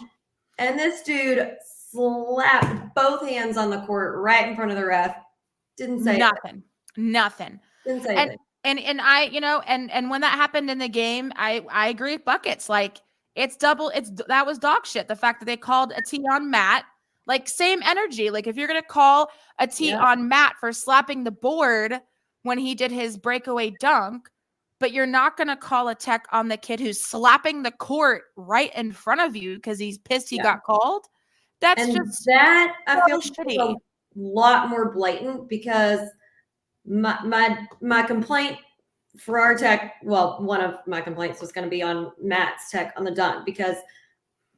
Speaker 2: and this dude slapped both hands on the court right in front of the ref. Didn't say
Speaker 1: nothing.
Speaker 2: Didn't say
Speaker 1: and I, and when that happened in the game, I agree with Buckets. Like, that was dog shit. The fact that they called a T on Matt, like, same energy. Like, if you're gonna call a T on Matt for slapping the board when he did his breakaway dunk, but you're not gonna call a tech on the kid who's slapping the court right in front of you because he's pissed he got called. That's just
Speaker 2: that I feel
Speaker 1: shitty.
Speaker 2: A lot more blatant, because my complaint for our tech, well, one of my complaints was going to be on Matt's tech on the dunk, because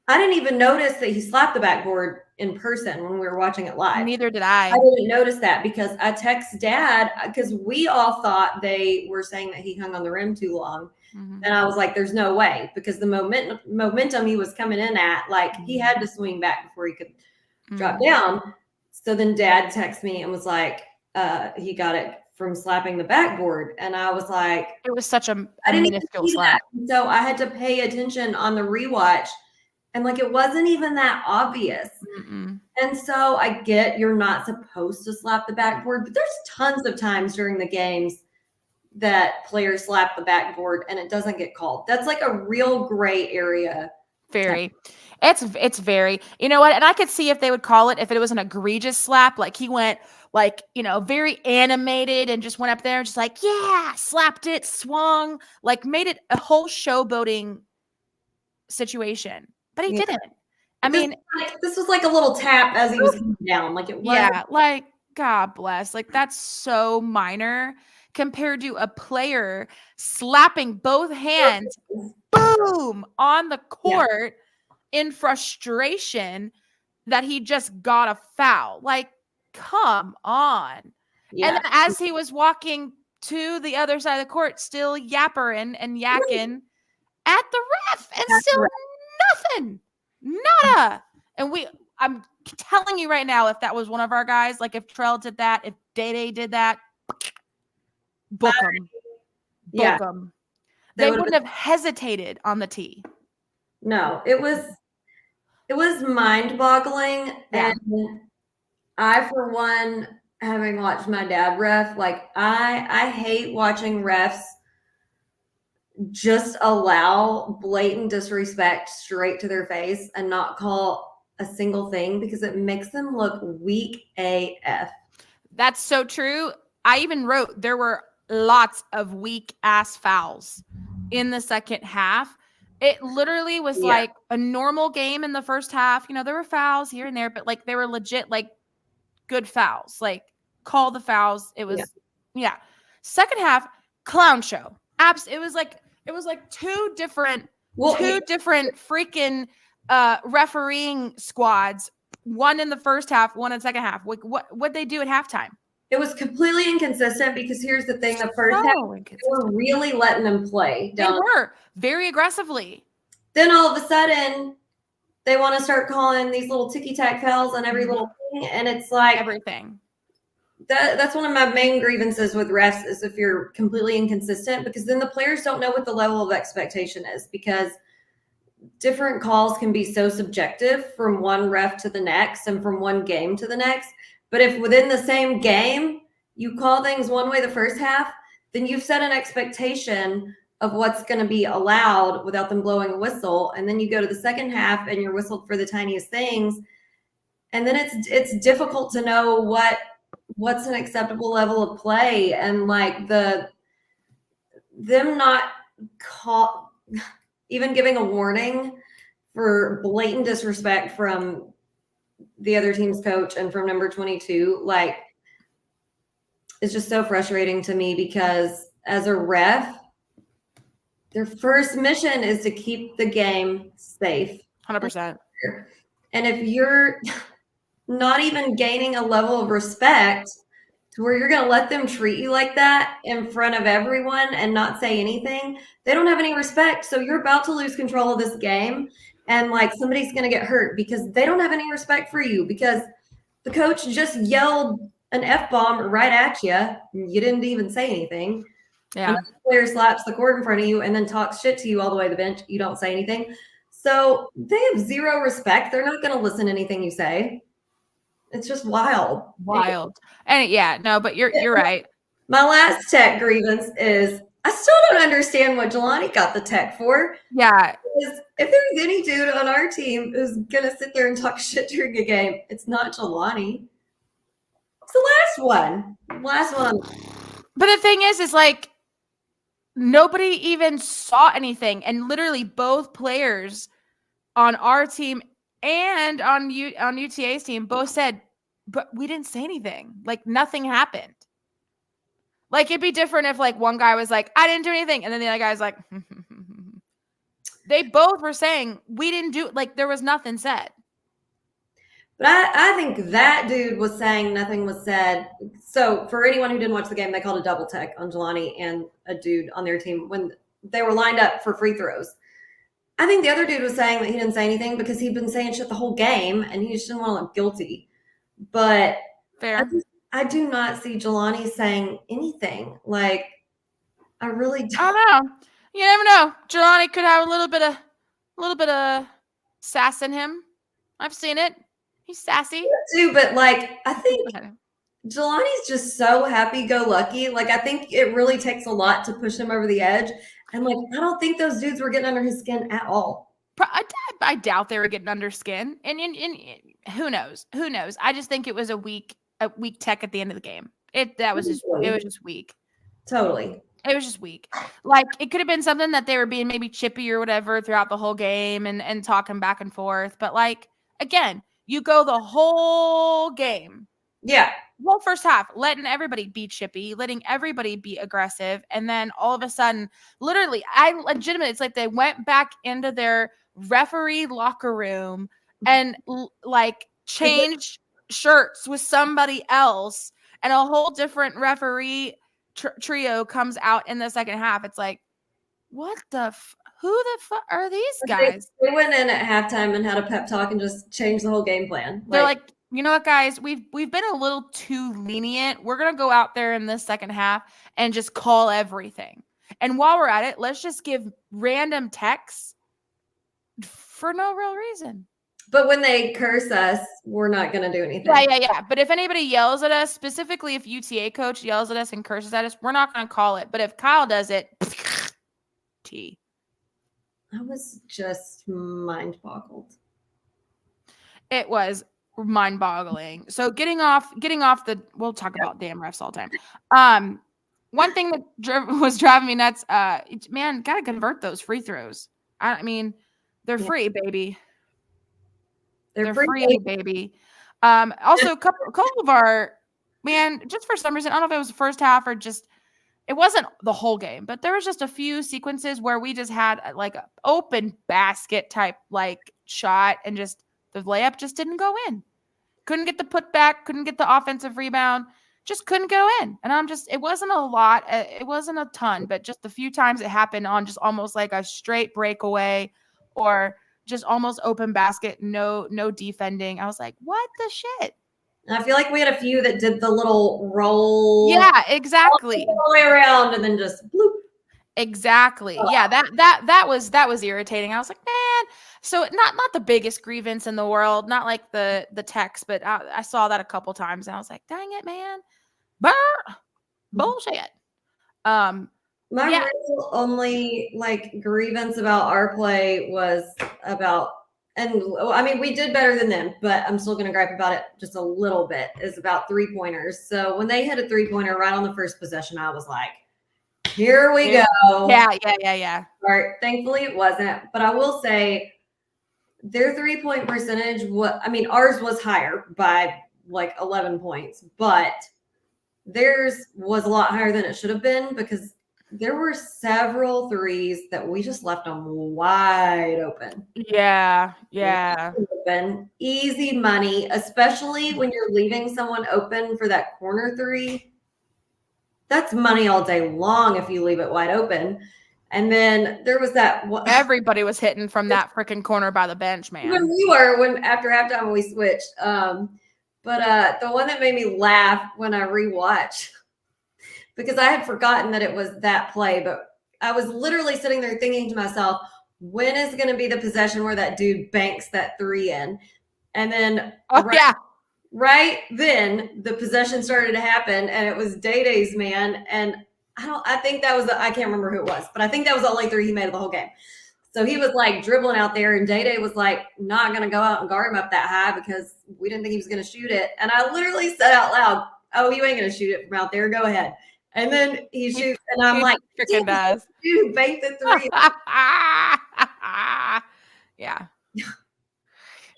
Speaker 2: I didn't even notice that he slapped the backboard in person when we were watching it live.
Speaker 1: Neither did I.
Speaker 2: I didn't notice that because I text Dad, because we all thought they were saying that he hung on the rim too long. And I was like, there's no way, because the momentum he was coming in at, like, he had to swing back before he could drop down. So then Dad texted me and was like, he got it from slapping the backboard. And I was like,
Speaker 1: it was such a
Speaker 2: minuscule slap. So I had to pay attention on the rewatch, and like, it wasn't even that obvious. And so I get you're not supposed to slap the backboard, but there's tons of times during the games that players slap the backboard and it doesn't get called. That's like a real gray area.
Speaker 1: Very. It's very, you know what? And I could see if they would call it if it was an egregious slap, like he went like, very animated and just went up there and just like, yeah, slapped it, swung, like made it a whole showboating situation. But he didn't. I mean,
Speaker 2: this was like a little tap as he was coming down. Like, it was.
Speaker 1: Yeah, like, God bless. Like, that's so minor compared to a player slapping both hands, boom, on the court in frustration that he just got a foul. Like, come on. Yeah. And then as he was walking to the other side of the court, still yappering and yakking at the ref, and still nothing. Nada. And I'm telling you right now, if that was one of our guys, like if Trell did that, if Day did that, book them. Book them. They wouldn't have hesitated on the tee.
Speaker 2: No, it was mind-boggling. Yeah. And I, for one, having watched my dad ref, like, I hate watching refs just allow blatant disrespect straight to their face and not call a single thing, because it makes them look weak AF.
Speaker 1: That's so true. I even wrote there were lots of weak ass fouls in the second half. It literally was like a normal game in the first half. There were fouls here and there, but like they were legit, like good fouls, like call the fouls. It was, Second half, clown show. It was like two different freaking refereeing squads. One in the first half, one in the second half. What'd they do at halftime?
Speaker 2: It was completely inconsistent, because here's the thing: the first half, they were really letting them play.
Speaker 1: They were very aggressively.
Speaker 2: Then all of a sudden, they want to start calling these little ticky-tack fouls on every little thing, and it's like
Speaker 1: everything.
Speaker 2: That's one of my main grievances with refs, is if you're completely inconsistent, because then the players don't know what the level of expectation is, because different calls can be so subjective from one ref to the next and from one game to the next. But if within the same game you call things one way the first half, then you've set an expectation of what's going to be allowed without them blowing a whistle. And then you go to the second half and you're whistled for the tiniest things. And then it's difficult to know what's an acceptable level of play, and like them not even giving a warning for blatant disrespect from the other team's coach and from number 22. Like, it's just so frustrating to me, because as a ref, their first mission is to keep the game safe.
Speaker 1: 100%.
Speaker 2: And if you're not even gaining a level of respect to where you're going to let them treat you like that in front of everyone and not say anything, they don't have any respect. So you're about to lose control of this game. and like somebody's going to get hurt because they don't have any respect for you because the coach just yelled an F-bomb right at you. You didn't even say anything.
Speaker 1: Yeah.
Speaker 2: Another player slaps the court in front of you and then talks shit to you all the way to the bench. You don't say anything. So they have zero respect. They're not going to listen to anything you say. It's just wild.
Speaker 1: Wild. And yeah, no, but you're right.
Speaker 2: My last tech grievance is I still don't understand what Jelani got the tech for.
Speaker 1: Yeah.
Speaker 2: Because if there's any dude on our team who's going to sit there and talk shit during a game, it's not Jelani. It's the last one. Last one.
Speaker 1: But the thing is like nobody even saw anything. And literally both players on our team and on UTA's team both said, but we didn't say anything. Like nothing happened. Like it'd be different if like one guy was like, I didn't do anything. And then the other guy's like, they both were saying we didn't do, like there was nothing said.
Speaker 2: But I think that dude was saying nothing was said. So for anyone who didn't watch the game, they called a double tech on Jelani and a dude on their team when they were lined up for free throws. I think the other dude was saying that he didn't say anything because he'd been saying shit the whole game and he just didn't want to look guilty. But
Speaker 1: fair.
Speaker 2: I do not see Jelani saying anything. Like, I really don't.
Speaker 1: I don't know. You never know. Jelani could have a little bit of sass in him. I've seen it. He's sassy
Speaker 2: too, but like I think Jelani's just so happy-go-lucky. Like I think it really takes a lot to push him over the edge. And like I don't think those dudes were getting under his skin at all.
Speaker 1: I doubt they were getting under skin. And who knows? Who knows? I just think it was a weak tech at the end of the game. It was just weak.
Speaker 2: Totally.
Speaker 1: It was just weak. Like it could have been something that they were being maybe chippy or whatever throughout the whole game and talking back and forth. But like again, you go the whole game.
Speaker 2: Yeah.
Speaker 1: Whole first half, letting everybody be chippy, letting everybody be aggressive. And then all of a sudden, literally, it's like they went back into their referee locker room and like changed shirts with somebody else. And a whole different referee trio comes out in the second half. It's like, what the who the fuck are these guys?
Speaker 2: They went in at halftime and had a pep talk and just changed the whole game plan.
Speaker 1: They're like, you know what, guys? We've been a little too lenient. We're gonna go out there in this second half and just call everything. And while we're at it, let's just give random texts for no real reason.
Speaker 2: But when they curse us, we're not gonna do anything.
Speaker 1: Yeah. But if anybody yells at us, specifically if UTA coach yells at us and curses at us, we're not gonna call it. But if Kyle does it, T.
Speaker 2: I was just mind-boggled.
Speaker 1: It was mind-boggling. So getting off the, we'll talk about damn refs all the time. One thing that was driving me nuts, man, gotta convert those free throws. I mean, they're free, baby. They're free, baby. Also, a couple of our, man, just for some reason, I don't know if it was the first half or just, it wasn't the whole game, but there was just a few sequences where we just had like an open basket type like shot and just the layup just didn't go in. Couldn't get the putback, couldn't get the offensive rebound, just couldn't go in. And it wasn't a lot, it wasn't a ton, but just a few times it happened on just almost like a straight breakaway or just almost open basket, no defending. I was like, what the shit?
Speaker 2: I feel like we had a few that did the little roll.
Speaker 1: Yeah, exactly.
Speaker 2: All the way around and then just bloop.
Speaker 1: Exactly. Yeah, that was irritating. I was like, man. So not the biggest grievance in the world, not like the text, but I saw that a couple times and I was like, dang it, man. Bullshit.
Speaker 2: My real only like grievance about our play was about, and I mean, we did better than them, but I'm still going to gripe about it just a little bit, is about 3-pointers. So when they hit a 3-pointer right on the first possession, I was like, here we go.
Speaker 1: Yeah.
Speaker 2: Right. Thankfully it wasn't, but I will say their 3-point percentage, ours was higher by like 11 points, but theirs was a lot higher than it should have been because there were several threes that we just left them wide open.
Speaker 1: Yeah.
Speaker 2: Open. Easy money, especially when you're leaving someone open for that corner three. That's money all day long if you leave it wide open. And then there was that one.
Speaker 1: Everybody was hitting from that freaking corner by the bench, man.
Speaker 2: When we were after halftime we switched. But the one that made me laugh when I rewatched, because I had forgotten that it was that play, but I was literally sitting there thinking to myself, when is going to be the possession where that dude banks that 3 in? And then right then the possession started to happen, and it was Day-Day's man. And I think that was, I can't remember who it was, but I think that was the only 3 he made of the whole game. So he was like dribbling out there, and Day-Day was like not going to go out and guard him up that high because we didn't think he was going to shoot it. And I literally said out loud, "Oh, you ain't going to shoot it from out there. Go ahead." And then he shoots, and I'm like,
Speaker 1: freaking does.
Speaker 2: Dude, bank the 3.
Speaker 1: Yeah.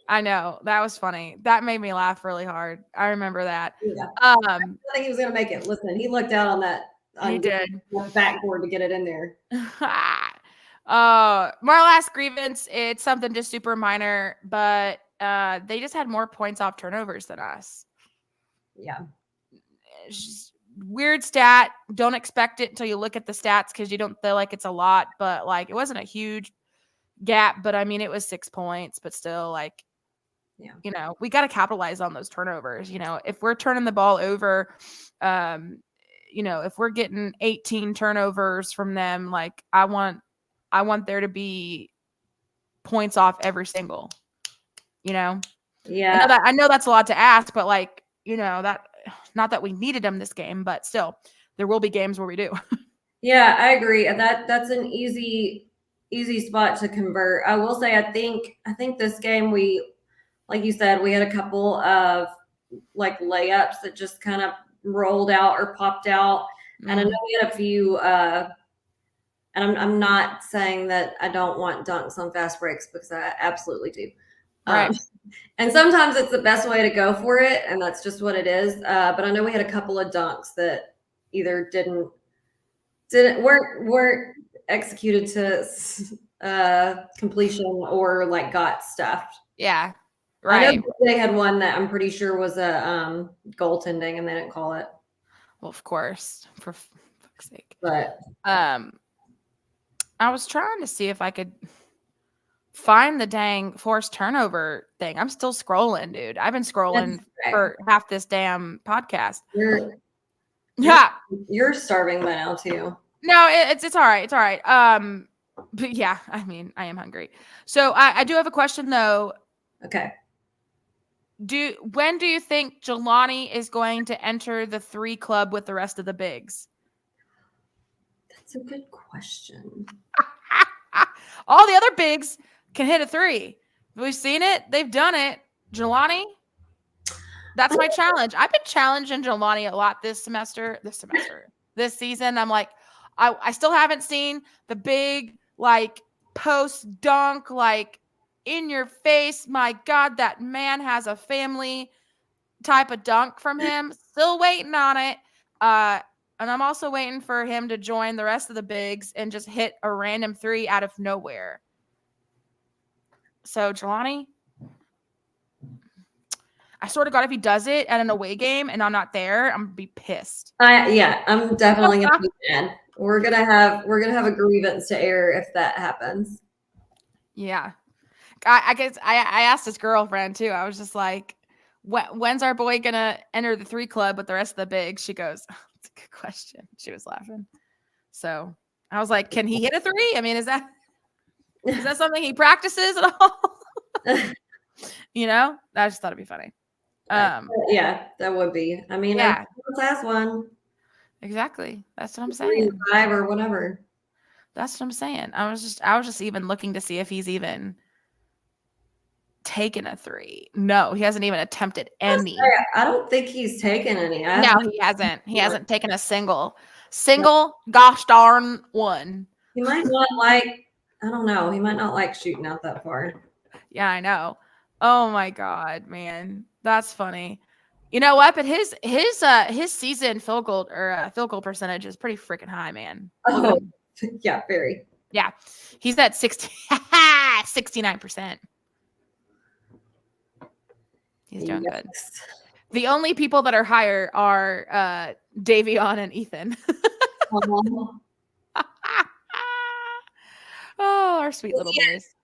Speaker 1: I know. That was funny. That made me laugh really hard. I remember that.
Speaker 2: Yeah. I think he was going to make it. Listen, he looked out on that.
Speaker 1: He did.
Speaker 2: Backboard to get it in there.
Speaker 1: My last grievance, it's something just super minor, but they just had more points off turnovers than us.
Speaker 2: Yeah.
Speaker 1: It's just weird stat. Don't expect it until you look at the stats because you don't feel like it's a lot, but like it wasn't a huge gap, but I mean it was 6 points, but still like,
Speaker 2: yeah,
Speaker 1: you know, we got to capitalize on those turnovers. You know, if we're turning the ball over, you know, if we're getting 18 turnovers from them, like I want there to be points off every single, you know?
Speaker 2: Yeah.
Speaker 1: I know that's a lot to ask, but like, you know, that not that we needed them this game, but still there will be games where we do.
Speaker 2: Yeah, I agree. That's an easy spot to convert. I will say, I think this game like you said, we had a couple of like layups that just kind of rolled out or popped out. And I know we had a few, and I'm not saying that I don't want dunks on fast breaks, because I absolutely do.
Speaker 1: Right.
Speaker 2: And sometimes it's the best way to go for it, and that's just what it is. But I know we had a couple of dunks that either weren't executed to completion or like got stuffed.
Speaker 1: Yeah. Right.
Speaker 2: I know they had one that I'm pretty sure was a goaltending, and they didn't call it.
Speaker 1: Well, of course, for fuck's sake.
Speaker 2: But
Speaker 1: I was trying to see if I could find the dang forced turnover thing. I'm still scrolling, dude. I've been scrolling for half this damn podcast.
Speaker 2: You're starving by now too.
Speaker 1: No, it's all right. It's all right. But yeah, I mean, I am hungry. So I do have a question though.
Speaker 2: Okay.
Speaker 1: When do you think Jelani is going to enter the 3 club with the rest of the bigs?
Speaker 2: That's a good question.
Speaker 1: All the other bigs can hit a 3. We've seen it. They've done it. Jelani, that's my challenge. I've been challenging Jelani a lot this season. I'm like, I still haven't seen the big, like, post dunk, like, in your face. My God, that man has a family type of dunk from him. Still waiting on it. And I'm also waiting for him to join the rest of the bigs and just hit a random 3 out of nowhere. So, Jelani, I sort of got if he does it at an away game and I'm not there, I'm gonna be pissed.
Speaker 2: Yeah, I'm definitely gonna be mad. We're gonna have a grievance to air if that happens.
Speaker 1: Yeah, I guess I asked his girlfriend too. I was just like, when's our boy gonna enter the 3 club with the rest of the bigs? She goes, "That's a good question." She was laughing. So I was like, "Can he hit a 3? I mean, is that something he practices at all?" You know, I just thought it'd be funny.
Speaker 2: Yeah, that would be. I mean,
Speaker 1: yeah,
Speaker 2: last one.
Speaker 1: Exactly. That's what I'm saying.
Speaker 2: 5 or whatever.
Speaker 1: That's what I'm saying. I was just even looking to see if he's even taken a 3. No, he hasn't even attempted any.
Speaker 2: I don't think he's taken any.
Speaker 1: No, he hasn't. He hasn't taken a single gosh darn one.
Speaker 2: He might not like, I don't know. He might not like shooting out that far.
Speaker 1: Yeah, I know. Oh my God, man. That's funny. You know what? But his season field goal percentage is pretty freaking high, man.
Speaker 2: Oh, yeah, very.
Speaker 1: Yeah. He's at 69%. He's doing good. The only people that are higher are Davion and Ethan. our sweet little boys.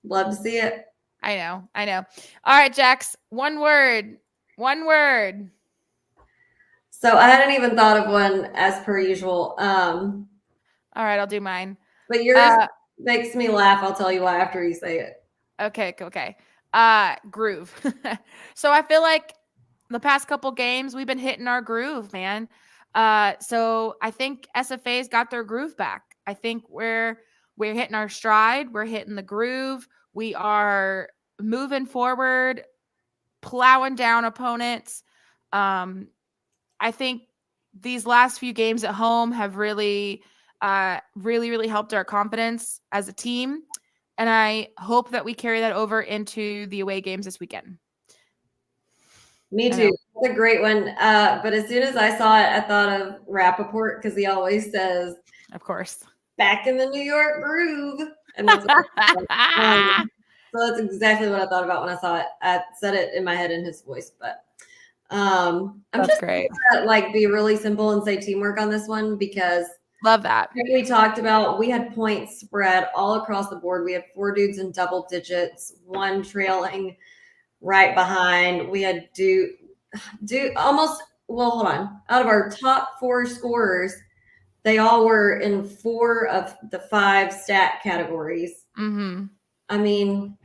Speaker 2: Love to see it.
Speaker 1: I know. All right, Jax, one word.
Speaker 2: So I hadn't even thought of one as per usual.
Speaker 1: All right, I'll do mine.
Speaker 2: But yours makes me laugh. I'll tell you why after you say it.
Speaker 1: Okay. Groove. So I feel like the past couple games we've been hitting our groove, man. So I think SFA's got their groove back. I think we're hitting our stride. We're hitting the groove. We are moving forward, plowing down opponents. I think these last few games at home have really helped our confidence as a team. And I hope that we carry that over into the away games this weekend.
Speaker 2: Me too. That's a great one. But as soon as I saw it, I thought of Rappaport because he always says,
Speaker 1: of course,
Speaker 2: back in the New York groove. And that's so that's exactly what I thought about when I saw it. I said it in my head in his voice, but I'm
Speaker 1: that's
Speaker 2: just
Speaker 1: great.
Speaker 2: gonna, like, be really simple and say teamwork on this one because
Speaker 1: love that.
Speaker 2: like we talked about, we had points spread all across the board. We had 4 dudes in double digits, 1 trailing right behind. We had do almost, well, hold on. Out of our top 4 scorers, they all were in 4 of the 5 stat categories.
Speaker 1: Mm-hmm.
Speaker 2: I mean,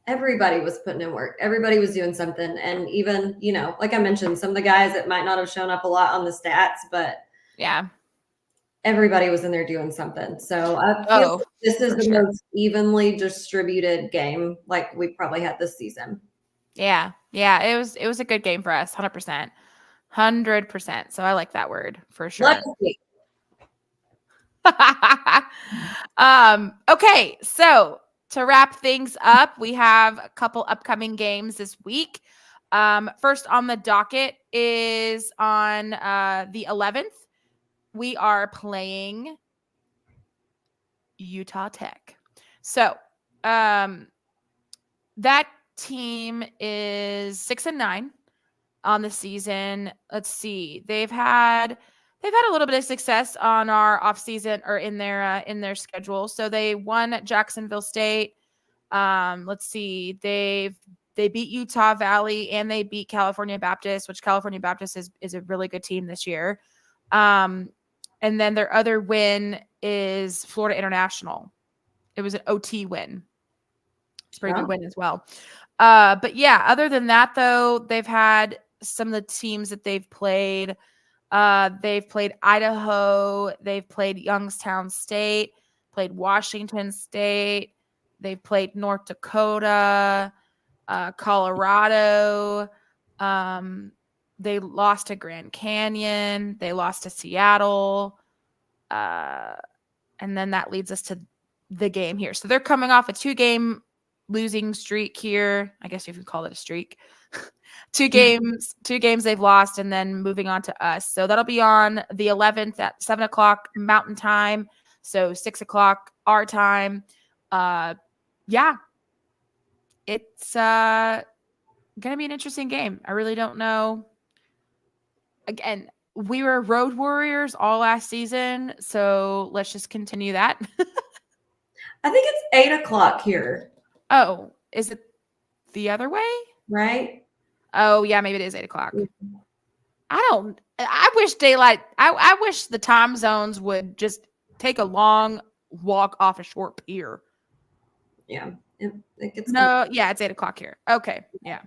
Speaker 2: everybody was putting in work. Everybody was doing something. And even, like I mentioned, some of the guys that might not have shown up a lot on the stats, but
Speaker 1: yeah,
Speaker 2: everybody was in there doing something. So I feel like this is the most evenly distributed game like we probably had this season.
Speaker 1: Yeah. It was a good game for us. 100%. So I like that word for sure. Okay. So to wrap things up, we have a couple upcoming games this week. First on the docket is on the 11th. We are playing Utah Tech. So that team is 6-9 on the season. Let's see. They've had a little bit of success on our off season or in their schedule. So they won at Jacksonville State. Let's see. They beat Utah Valley and they beat California Baptist, which California Baptist is a really good team this year. And then their other win is Florida International. It was an OT win. It's a pretty good win as well. But yeah, other than that, though, they've had some of the teams that they've played. They've played Idaho. They've played Youngstown State, played Washington State. They've played North Dakota, Colorado. They lost to Grand Canyon. They lost to Seattle. And then that leads us to the game here. So they're coming off a 2-game losing streak here. I guess you could call it a streak. 2 games they've lost and then moving on to us. So that'll be on the 11th at 7:00 Mountain Time. So 6:00 our time. Yeah. It's going to be an interesting game. I really don't know. Again, we were road warriors all last season, so let's just continue that.
Speaker 2: I think it's 8:00 here.
Speaker 1: Oh, is it the other way?
Speaker 2: Right?
Speaker 1: Oh, yeah, maybe it is 8:00. I wish daylight. I wish the time zones would just take a long walk off a short pier.
Speaker 2: Yeah. It gets
Speaker 1: yeah, it's 8:00 here. Okay, yeah.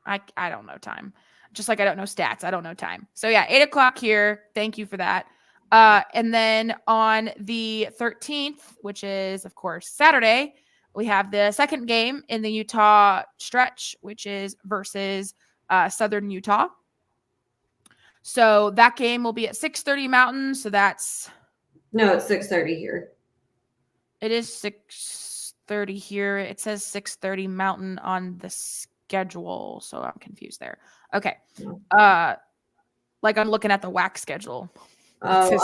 Speaker 1: I don't know time. Just like I don't know stats. I don't know time. So yeah, 8:00 here. Thank you for that. And then on the 13th, which is of course Saturday, we have the second game in the Utah stretch, which is versus Southern Utah. So that game will be at 6:30 Mountain. So that's
Speaker 2: it's 6:30 here. It
Speaker 1: is 6:30 here. It says 6:30 Mountain on the schedule, so I'm confused there. Okay, like I'm looking at the WAC schedule.
Speaker 2: I have it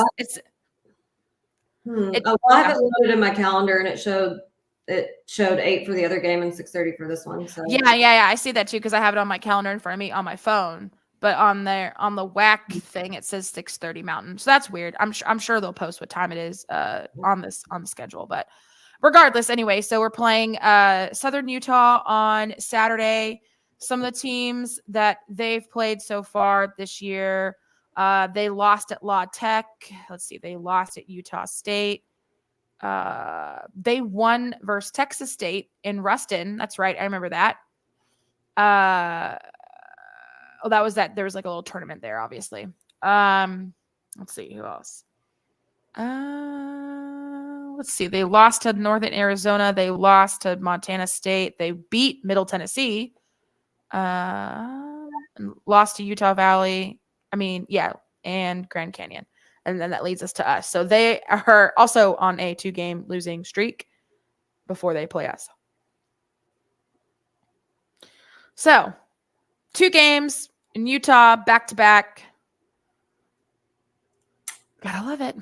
Speaker 2: loaded in my calendar, and it showed 8 for the other game and 6:30 for this one. So
Speaker 1: yeah, I see that too because I have it on my calendar in front of me on my phone. but on the WAC thing it says 6:30 Mountain. So that's weird. I'm sure they'll post what time it is on the schedule, but regardless, anyway, so we're playing Southern Utah on Saturday. Some of the teams that they've played so far this year, they lost at La Tech. Let's see, they lost at Utah State. They won versus Texas State in Ruston. That's right, I remember that. That was that. There was like a little tournament there, obviously. Let's see who else. Let's see. They lost to Northern Arizona. They lost to Montana State. They beat Middle Tennessee. And lost to Utah Valley. And Grand Canyon. And then that leads us to us. So they are also on a 2-game losing streak before they play us. So 2 games in Utah, back-to-back. Gotta love it.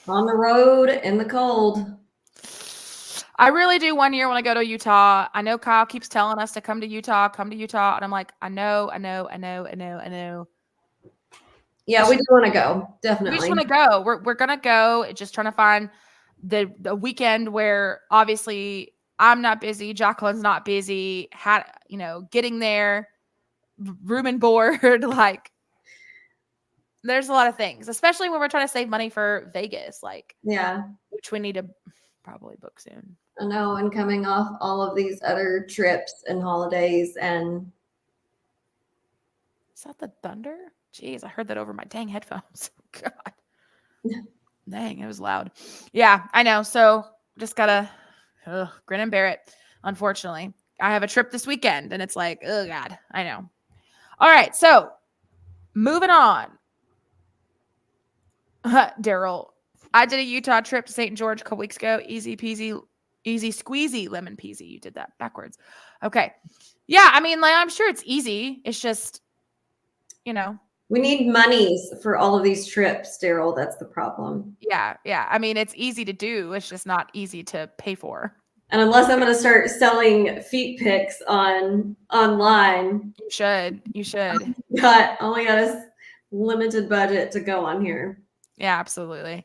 Speaker 2: On the road in the cold.
Speaker 1: I really do one year when I go to Utah. I know Kyle keeps telling us to come to Utah. And I'm like, I know.
Speaker 2: Yeah, we do want to go. Definitely.
Speaker 1: We just want to go. We're going to go. Just trying to find the weekend where obviously I'm not busy. Jacqueline's not busy. Getting there, room and board, like there's a lot of things, especially when we're trying to save money for Vegas, which we need to probably book soon.
Speaker 2: I know, and coming off all of these other trips and holidays and
Speaker 1: is that the thunder? Jeez, I heard that over my dang headphones. God. Dang, it was loud. Yeah, I know. So just gotta grin and bear it. Unfortunately, I have a trip this weekend and it's like, oh God, I know. All right. So moving on. Daryl, I did a Utah trip to St. George a couple weeks ago. Easy peasy, easy squeezy, lemon peasy. You did that backwards. Okay. Yeah. I mean, I'm sure it's easy. It's just,
Speaker 2: we need monies for all of these trips, Daryl. That's the problem.
Speaker 1: Yeah. I mean, it's easy to do. It's just not easy to pay for.
Speaker 2: And unless I'm going to start selling feet pics online.
Speaker 1: You should.
Speaker 2: Only got a limited budget to go on here.
Speaker 1: Yeah, absolutely.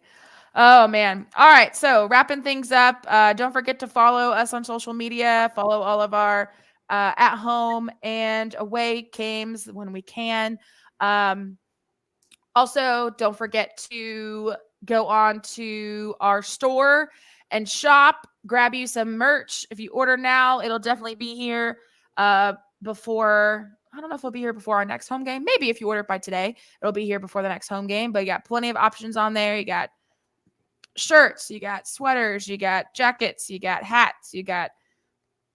Speaker 1: Oh, man. All right. So wrapping things up. Don't forget to follow us on social media. Follow all of our at home and away games when we can. Also, don't forget to go on to our store and shop. Grab you some merch. If you order now, it'll definitely be here before. I don't know if it'll be here before our next home game. Maybe if you order it by today, it'll be here before the next home game. But you got plenty of options on there. You got shirts, you got sweaters, you got jackets, you got hats, you got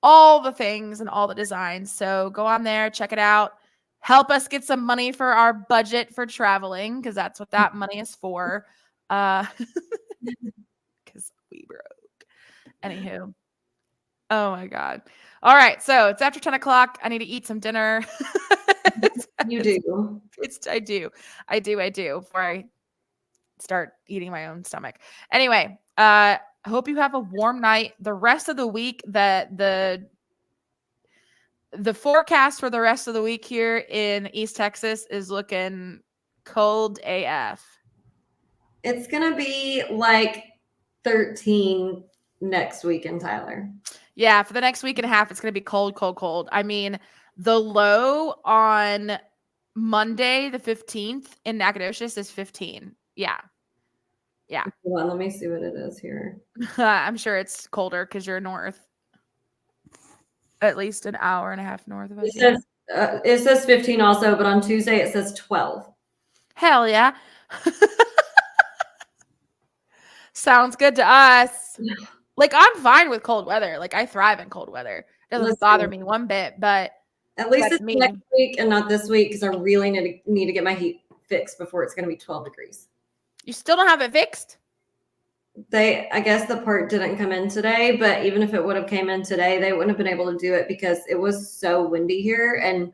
Speaker 1: all the things and all the designs. So go on there, check it out. Help us get some money for our budget for traveling, because that's what that money is for. Because we broke. Anywho. Oh my God. All right. So it's after 10 o'clock. I need to eat some dinner.
Speaker 2: You do.
Speaker 1: I do. Before I start eating my own stomach. Anyway, I hope you have a warm night. The rest of the week, the forecast for the rest of the week here in East Texas is looking cold AF.
Speaker 2: It's going to be like 13 next week in Tyler.
Speaker 1: Yeah, for the next week and a half, it's going to be cold, cold, cold. I mean, the low on Monday, the 15th in Nacogdoches is 15. Yeah.
Speaker 2: Hold on, let me see what it is here.
Speaker 1: I'm sure it's colder because you're north. At least an hour and a half north of us.
Speaker 2: It says 15 also, but on Tuesday it says 12.
Speaker 1: Hell yeah. Sounds good to us. Like, I'm fine with cold weather. Like, I thrive in cold weather. It doesn't bother me one bit, but
Speaker 2: at least it's next week and not this week, because I really need to get my heat fixed before it's going to be 12 degrees.
Speaker 1: You still don't have it fixed?
Speaker 2: I guess the part didn't come in today, but even if it would have came in today, they wouldn't have been able to do it because it was so windy here, and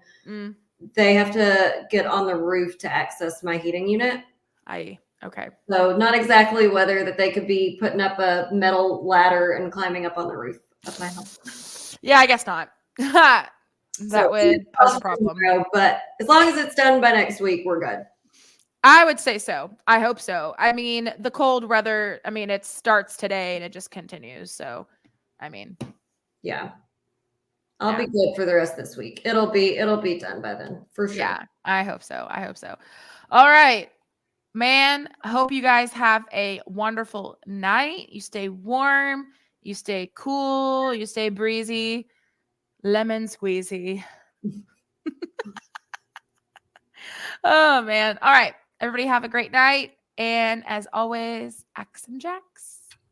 Speaker 2: they have to get on the roof to access my heating unit.
Speaker 1: Okay.
Speaker 2: So not exactly whether that they could be putting up a metal ladder and climbing up on the roof of my house.
Speaker 1: Yeah, I guess not. that would pose a problem.
Speaker 2: But as long as it's done by next week, we're good.
Speaker 1: I would say so. I hope so. I mean, the cold weather, I mean, it starts today and it just continues. So, I mean,
Speaker 2: yeah. I'll be good for the rest of this week. It'll be done by then, for sure.
Speaker 1: Yeah, I hope so. I hope so. All right. Man, I hope you guys have a wonderful night. You stay warm, you stay cool, you stay breezy. Lemon squeezy. Oh man. All right. Everybody have a great night. And as always, Axe and Jacks.